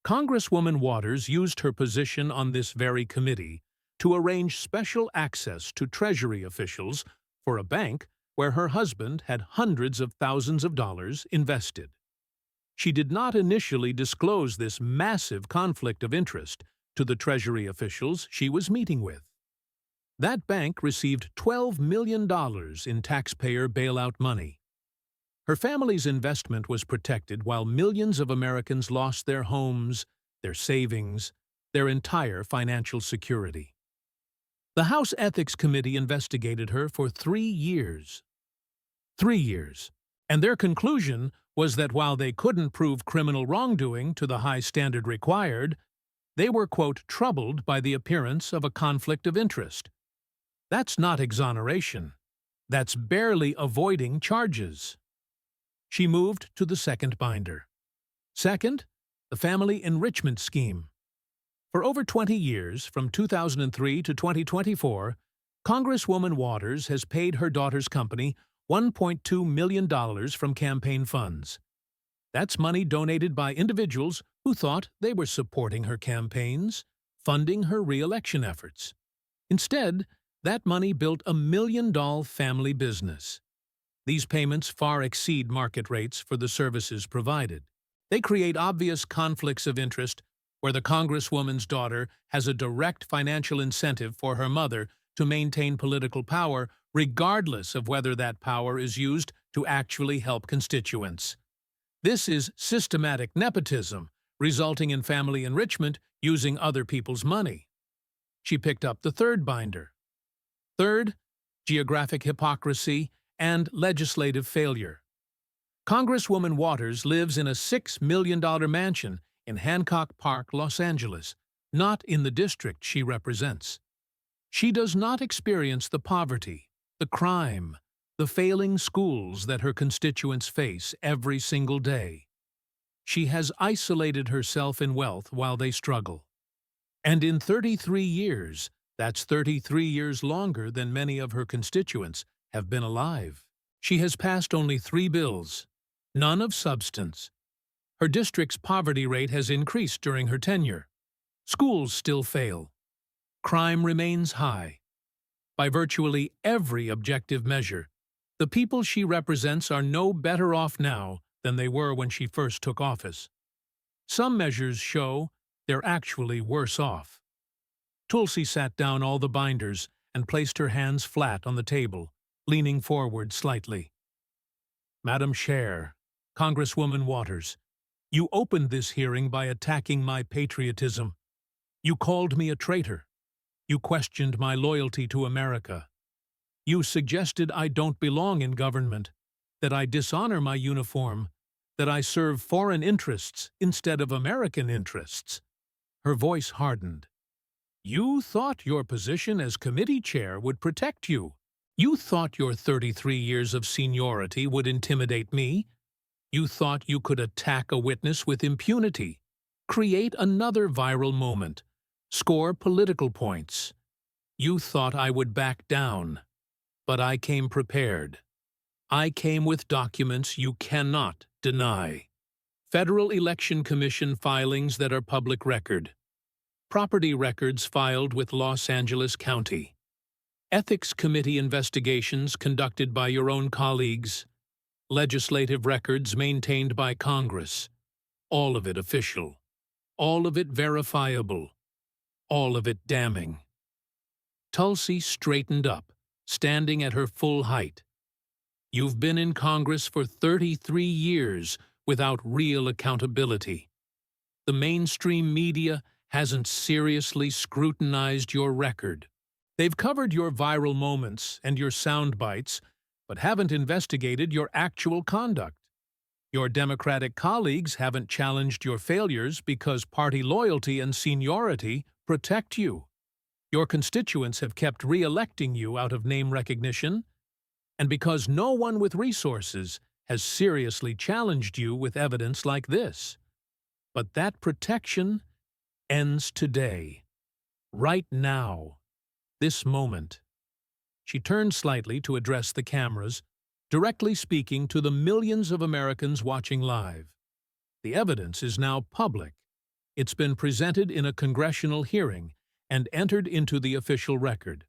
Congresswoman Waters used her position on this very committee to arrange special access to Treasury officials for a bank where her husband had hundreds of thousands of dollars invested. She did not initially disclose this massive conflict of interest to the Treasury officials she was meeting with. That bank received $12 million in taxpayer bailout money. Her family's investment was protected while millions of Americans lost their homes, their savings, their entire financial security. The House Ethics Committee investigated her for 3 years. 3 years. And their conclusion was that while they couldn't prove criminal wrongdoing to the high standard required, they were, quote, troubled by the appearance of a conflict of interest. That's not exoneration. That's barely avoiding charges. She moved to the second binder. Second, the family enrichment scheme. For over 20 years, from 2003 to 2024, Congresswoman Waters has paid her daughter's company $1.2 million from campaign funds. That's money donated by individuals who thought they were supporting her campaigns, funding her re-election efforts. Instead, that money built a $1 million family business. These payments far exceed market rates for the services provided. They create obvious conflicts of interest where the Congresswoman's daughter has a direct financial incentive for her mother to maintain political power regardless of whether that power is used to actually help constituents. This is systematic nepotism, resulting in family enrichment using other people's money. She picked up the third binder. Third, geographic hypocrisy and legislative failure. Congresswoman Waters lives in a $6 million mansion in Hancock Park, Los Angeles, not in the district she represents. She does not experience the poverty, the crime, the failing schools that her constituents face every single day. She has isolated herself in wealth while they struggle. And in 33 years, that's 33 years longer than many of her constituents have been alive. She has passed only 3 bills, none of substance. Her district's poverty rate has increased during her tenure. Schools still fail. Crime remains high. By virtually every objective measure, the people she represents are no better off now than they were when she first took office. Some measures show they're actually worse off. Tulsi sat down all the binders and placed her hands flat on the table, leaning forward slightly. Madam Chair, Congresswoman Waters, you opened this hearing by attacking my patriotism. You called me a traitor. You questioned my loyalty to America. You suggested I don't belong in government, that I dishonor my uniform, that I serve foreign interests instead of American interests. Her voice hardened. You thought your position as committee chair would protect you. You thought your 33 years of seniority would intimidate me. You thought you could attack a witness with impunity, create another viral moment, score political points. You thought I would back down. But I came prepared. I came with documents you cannot deny. Federal Election Commission filings that are public record. Property records filed with Los Angeles County. Ethics Committee investigations conducted by your own colleagues. Legislative records maintained by Congress. All of it official. All of it verifiable. All of it damning. Tulsi straightened up, standing at her full height. You've been in Congress for 33 years without real accountability. The mainstream media hasn't seriously scrutinized your record. They've covered your viral moments and your sound bites, but haven't investigated your actual conduct. Your Democratic colleagues haven't challenged your failures because party loyalty and seniority protect you. Your constituents have kept re-electing you out of name recognition, and because no one with resources has seriously challenged you with evidence like this. But that protection ends today, right now, this moment. She turned slightly to address the cameras, directly speaking to the millions of Americans watching live. The evidence is now public. It's been presented in a congressional hearing and entered into the official record.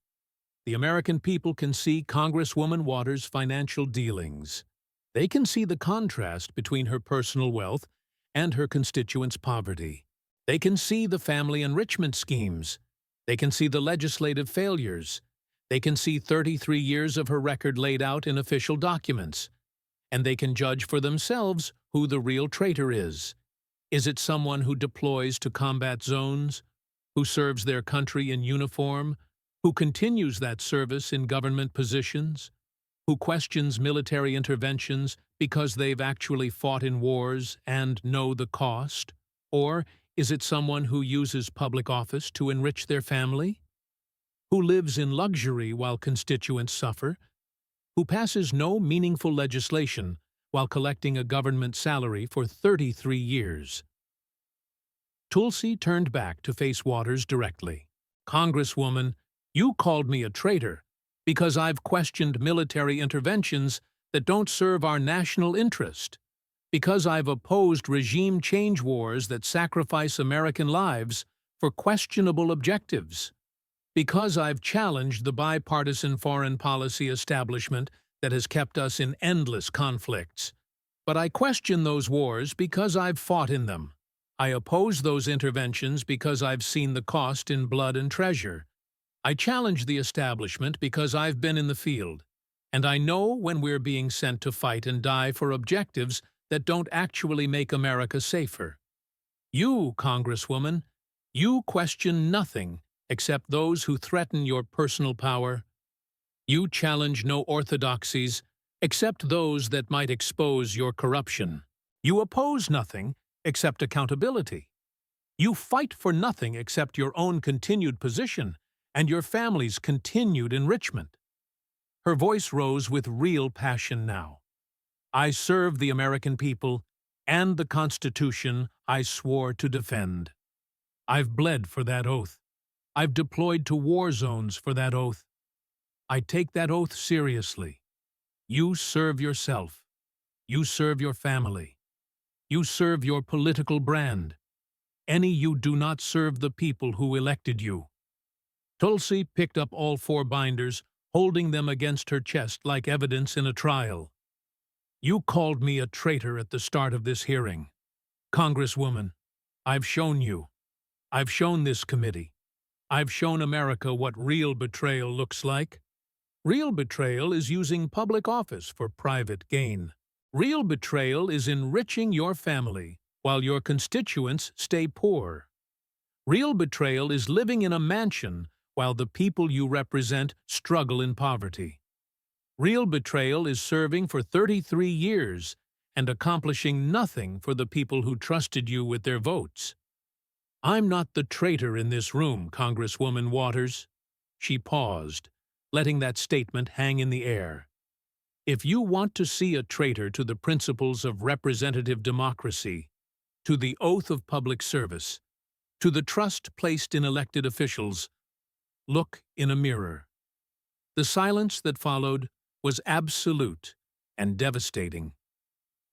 The American people can see Congresswoman Waters' financial dealings. They can see the contrast between her personal wealth and her constituents' poverty. They can see the family enrichment schemes. They can see the legislative failures. They can see 33 years of her record laid out in official documents. And they can judge for themselves who the real traitor is. Is it someone who deploys to combat zones, who serves their country in uniform, who continues that service in government positions, who questions military interventions because they've actually fought in wars and know the cost? Or is it someone who uses public office to enrich their family? Who lives in luxury while constituents suffer? Who passes no meaningful legislation while collecting a government salary for 33 years? Tulsi turned back to face Waters directly. Congresswoman, you called me a traitor because I've questioned military interventions that don't serve our national interest, because I've opposed regime change wars that sacrifice American lives for questionable objectives, because I've challenged the bipartisan foreign policy establishment that has kept us in endless conflicts. But I question those wars because I've fought in them. I oppose those interventions because I've seen the cost in blood and treasure. I challenge the establishment because I've been in the field, and I know when we're being sent to fight and die for objectives that don't actually make America safer. You, Congresswoman, you question nothing except those who threaten your personal power. You challenge no orthodoxies except those that might expose your corruption. You oppose nothing except accountability. You fight for nothing except your own continued position and your family's continued enrichment. Her voice rose with real passion now. I serve the American people and the Constitution I swore to defend. I've bled for that oath. I've deployed to war zones for that oath. I take that oath seriously. You serve yourself. You serve your family. You serve your political brand. You do not serve the people who elected you. Tulsi picked up all 4 binders, holding them against her chest like evidence in a trial. You called me a traitor at the start of this hearing. Congresswoman, I've shown you. I've shown this committee. I've shown America what real betrayal looks like. Real betrayal is using public office for private gain. Real betrayal is enriching your family while your constituents stay poor. Real betrayal is living in a mansion while the people you represent struggle in poverty. Real betrayal is serving for 33 years and accomplishing nothing for the people who trusted you with their votes. I'm not the traitor in this room, Congresswoman Waters. She paused, letting that statement hang in the air. If you want to see a traitor to the principles of representative democracy, to the oath of public service, to the trust placed in elected officials, look in a mirror. The silence that followed was absolute and devastating.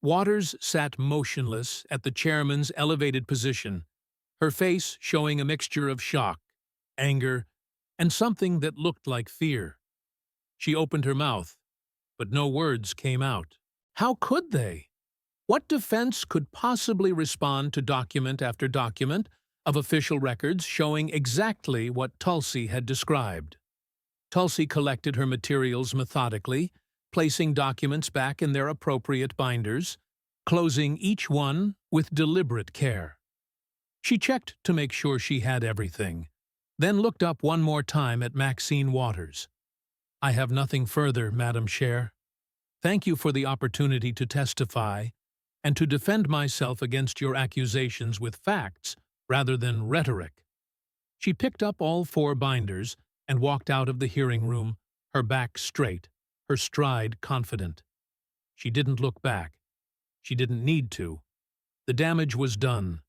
Waters sat motionless at the chairman's elevated position, her face showing a mixture of shock, anger, and something that looked like fear. She opened her mouth, but no words came out. How could they? What defense could possibly respond to document after document of official records showing exactly what Tulsi had described? Tulsi collected her materials methodically, placing documents back in their appropriate binders, closing each one with deliberate care. She checked to make sure she had everything, then looked up one more time at Maxine Waters. I have nothing further, Madam Chair. Thank you for the opportunity to testify, and to defend myself against your accusations with facts rather than rhetoric." She picked up all 4 binders and walked out of the hearing room, her back straight, her stride confident. She didn't look back. She didn't need to. The damage was done.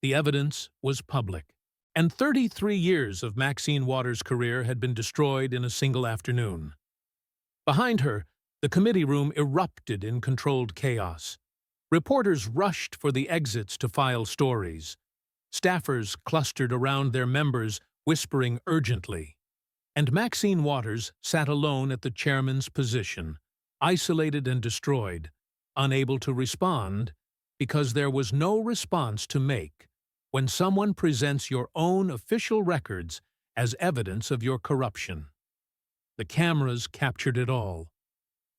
The evidence was public. And 33 years of Maxine Waters' career had been destroyed in a single afternoon. Behind her, the committee room erupted in controlled chaos. Reporters rushed for the exits to file stories. Staffers clustered around their members, whispering urgently. And Maxine Waters sat alone at the chairman's position, isolated and destroyed, unable to respond, because there was no response to make when someone presents your own official records as evidence of your corruption. The cameras captured it all.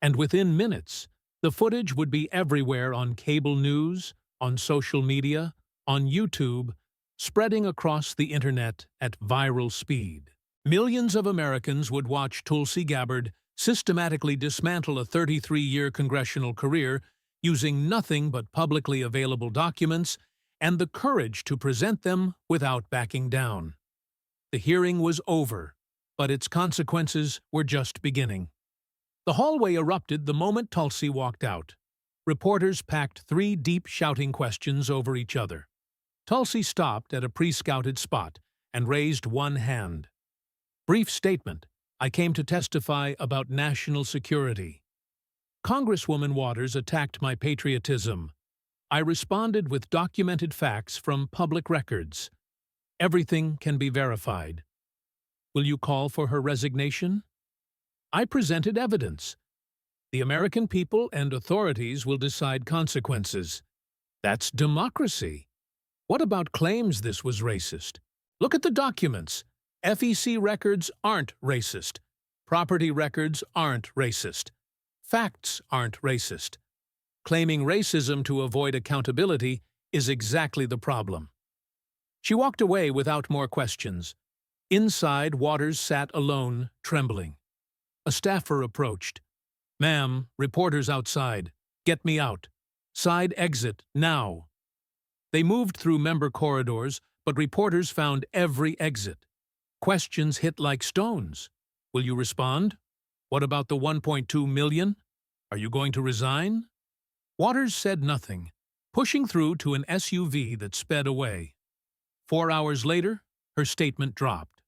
And within minutes, the footage would be everywhere on cable news, on social media, on YouTube, spreading across the internet at viral speed. Millions of Americans would watch Tulsi Gabbard systematically dismantle a 33-year congressional career using nothing but publicly available documents and the courage to present them without backing down. The hearing was over, but its consequences were just beginning. The hallway erupted the moment Tulsi walked out. Reporters packed 3 deep shouting questions over each other. Tulsi stopped at a pre-scouted spot and raised one hand. "Brief statement. I came to testify about national security. Congresswoman Waters attacked my patriotism. I responded with documented facts from public records. Everything can be verified. Will you call for her resignation? I presented evidence. The American people and authorities will decide consequences. That's democracy. What about claims this was racist? Look at the documents. FEC records aren't racist. Property records aren't racist. Facts aren't racist. Claiming racism to avoid accountability is exactly the problem." She walked away without more questions. Inside, Waters sat alone, trembling. A staffer approached. "Ma'am, reporters outside. Get me out. Side exit, now." They moved through member corridors, but reporters found every exit. Questions hit like stones. "Will you respond? What about the $1.2 million? Are you going to resign?" Waters said nothing, pushing through to an SUV that sped away. 4 hours later, her statement dropped.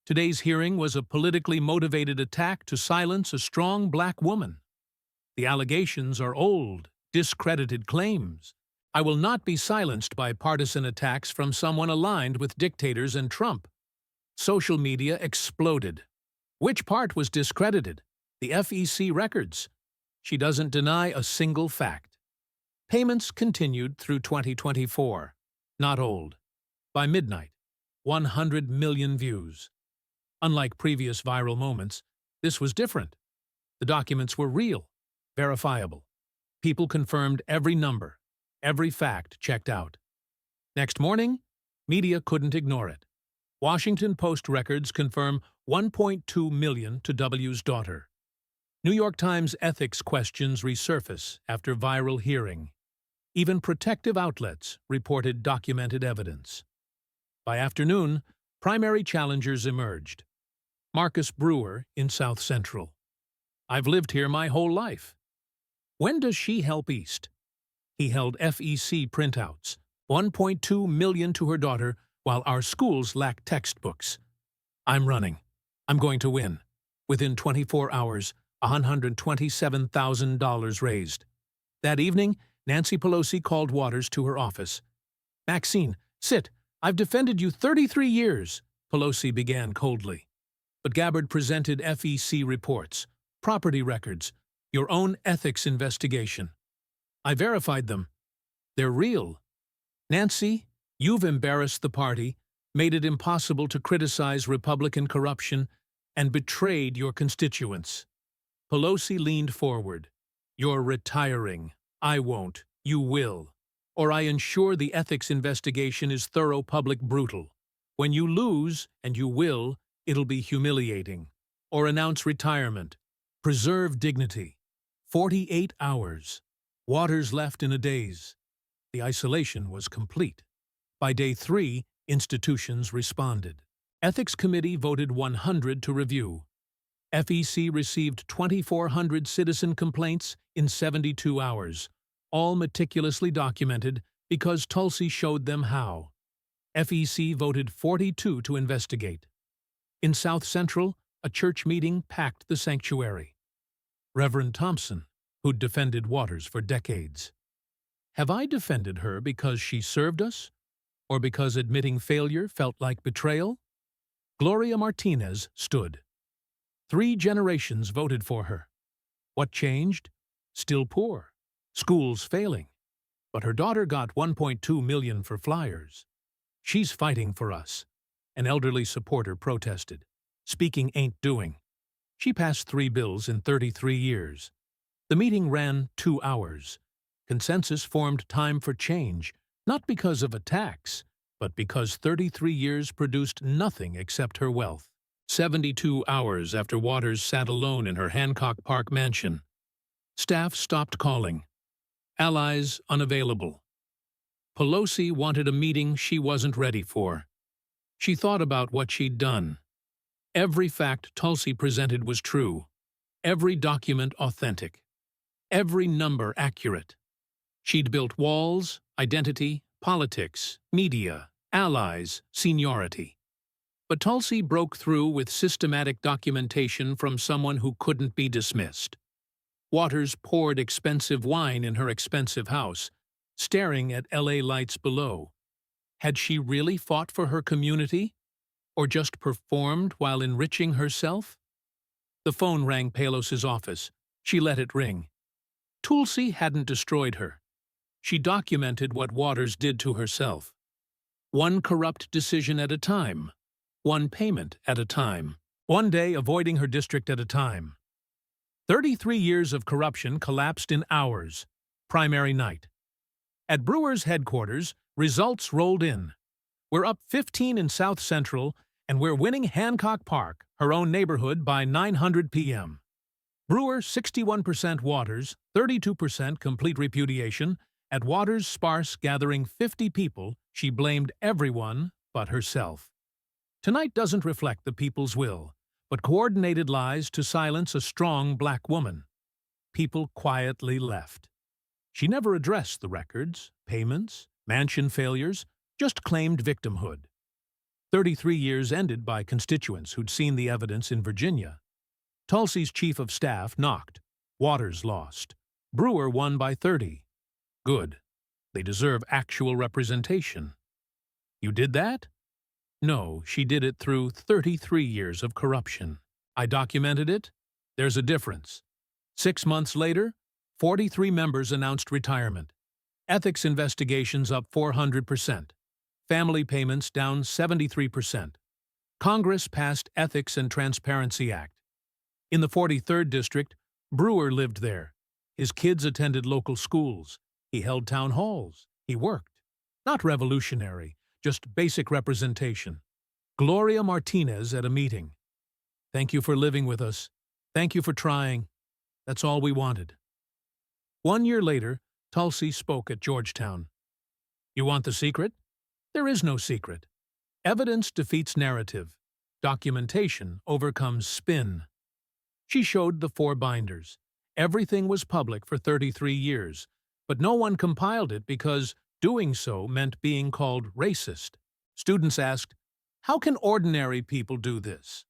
Today's hearing was a politically motivated attack to silence a strong black woman. The allegations are old, discredited claims. I will not be silenced by partisan attacks from someone aligned with dictators and Trump. Social media exploded. Which part was discredited? The FEC records. She doesn't deny a single fact. Payments continued through 2024. Not old. By midnight, 100 million views. Unlike previous viral moments, this was different. The documents were real, verifiable. People confirmed every number, every fact checked out. Next morning, media couldn't ignore it. Washington Post records confirm $1.2 million to W's daughter. New York Times ethics questions resurface after viral hearing. Even protective outlets reported documented evidence. By afternoon, primary challengers emerged. Marcus Brewer in South Central. "I've lived here my whole life." "When does she help East?" He held FEC printouts. $1.2 million to her daughter, while our schools lack textbooks. "I'm running. I'm going to win." Within 24 hours, $127,000 raised. That evening, Nancy Pelosi called Waters to her office. "Maxine, sit. I've defended you 33 years, Pelosi began coldly. But Gabbard presented FEC reports, property records, your own ethics investigation. I verified them. They're real. Nancy, you've embarrassed the party, made it impossible to criticize Republican corruption, and betrayed your constituents." Pelosi leaned forward. "You're retiring. I won't. You will. Or I ensure the ethics investigation is thorough, public, brutal. When you lose, and you will, it'll be humiliating. Or announce retirement. Preserve dignity. 48 hours. Waters left in a daze. The isolation was complete. By day 3, institutions responded. Ethics Committee voted 100 to review. FEC received 2,400 citizen complaints in 72 hours, all meticulously documented because Tulsi showed them how. FEC voted 42 to investigate. In South Central, a church meeting packed the sanctuary. Reverend Thompson, who'd defended Waters for decades. Have I defended her because she served us? Or because admitting failure felt like betrayal? Gloria Martinez stood. 3 generations voted for her. What changed? Still poor. Schools failing. But her daughter got $1.2 million for flyers. She's fighting for us. An elderly supporter protested. Speaking ain't doing. She passed 3 bills in 33 years. The meeting ran 2 hours. Consensus formed time for change, not because of attacks, but because 33 years produced nothing except her wealth. 72 hours after Waters sat alone in her Hancock Park mansion. Staff stopped calling. Allies unavailable. Pelosi wanted a meeting she wasn't ready for. She thought about what she'd done. Every fact Tulsi presented was true. Every document authentic. Every number accurate. She'd built walls, identity, politics, media, allies, seniority. But Tulsi broke through with systematic documentation from someone who couldn't be dismissed. Waters poured expensive wine in her expensive house, staring at LA lights below. Had she really fought for her community? Or just performed while enriching herself? The phone rang Pelos's office. She let it ring. Tulsi hadn't destroyed her. She documented what Waters did to herself. One corrupt decision at a time. One payment at a time. One day avoiding her district at a time. 33 years of corruption collapsed in hours. Primary night. At Brewer's headquarters, results rolled in. We're up 15 in South Central, and we're winning Hancock Park, her own neighborhood, by 900 p.m. Brewer 61% Waters, 32% complete repudiation. At Waters' sparse gathering 50 people, she blamed everyone but herself. Tonight doesn't reflect the people's will, but coordinated lies to silence a strong black woman. People quietly left. She never addressed the records, payments, mansion failures, just claimed victimhood. 33 years ended by constituents who'd seen the evidence in Virginia. Tulsi's chief of staff knocked. Waters lost. Brewer won by 30. Good. They deserve actual representation. You did that? No, she did it through 33 years of corruption. I documented it. There's a difference. 6 months later, 43 members announced retirement. Ethics investigations up 400%. Family payments down 73%. Congress passed Ethics and Transparency Act. In the 43rd District, Brewer lived there. His kids attended local schools. He held town halls. He worked. Not revolutionary, just basic representation. Gloria Martinez at a meeting. Thank you for living with us. Thank you for trying. That's all we wanted. 1 year later, Tulsi spoke at Georgetown. You want the secret? There is no secret. Evidence defeats narrative. Documentation overcomes spin. She showed the 4 binders. Everything was public for 33 years, but no one compiled it because doing so meant being called racist. Students asked, how can ordinary people do this?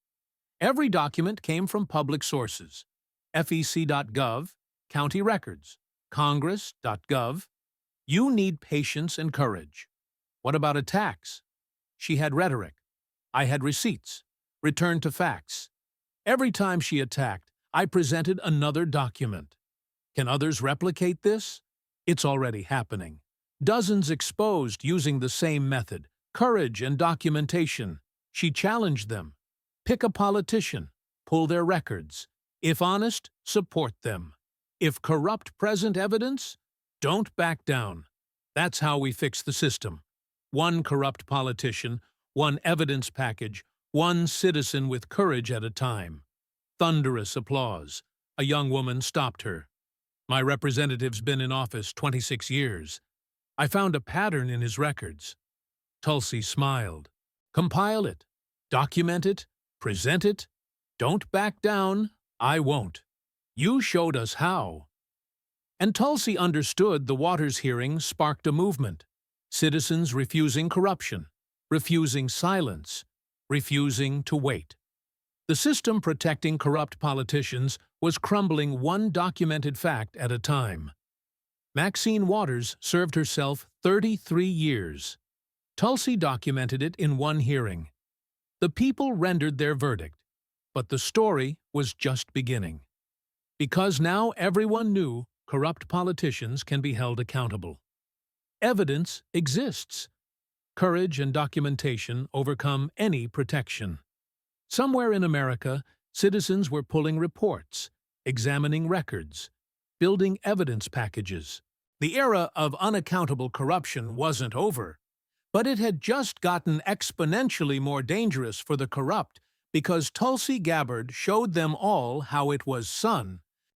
Every document came from public sources. FEC.gov, county records, Congress.gov. You need patience and courage. What about attacks? She had rhetoric. I had receipts. Return to facts. Every time she attacked, I presented another document. Can others replicate this? It's already happening. Dozens exposed using the same method, courage and documentation. She challenged them. Pick a politician. Pull their records. If honest, support them. If corrupt present evidence, don't back down. That's how we fix the system. One corrupt politician, one evidence package, one citizen with courage at a time. Thunderous applause. A young woman stopped her. My representative's been in office 26 years. I found a pattern in his records. Tulsi smiled. Compile it. Document it. Present it. Don't back down. I won't. You showed us how. And Tulsi understood the Waters hearing sparked a movement. Citizens refusing corruption, refusing silence, refusing to wait. The system protecting corrupt politicians was crumbling one documented fact at a time. Maxine Waters served herself 33 years. Tulsi documented it in one hearing. The people rendered their verdict, but the story was just beginning. Because now everyone knew corrupt politicians can be held accountable. Evidence exists. Courage and documentation overcome any protection. Somewhere in America, citizens were pulling reports, examining records, building evidence packages. The era of unaccountable corruption wasn't over, but it had just gotten exponentially more dangerous for the corrupt because Tulsi Gabbard showed them all how it was son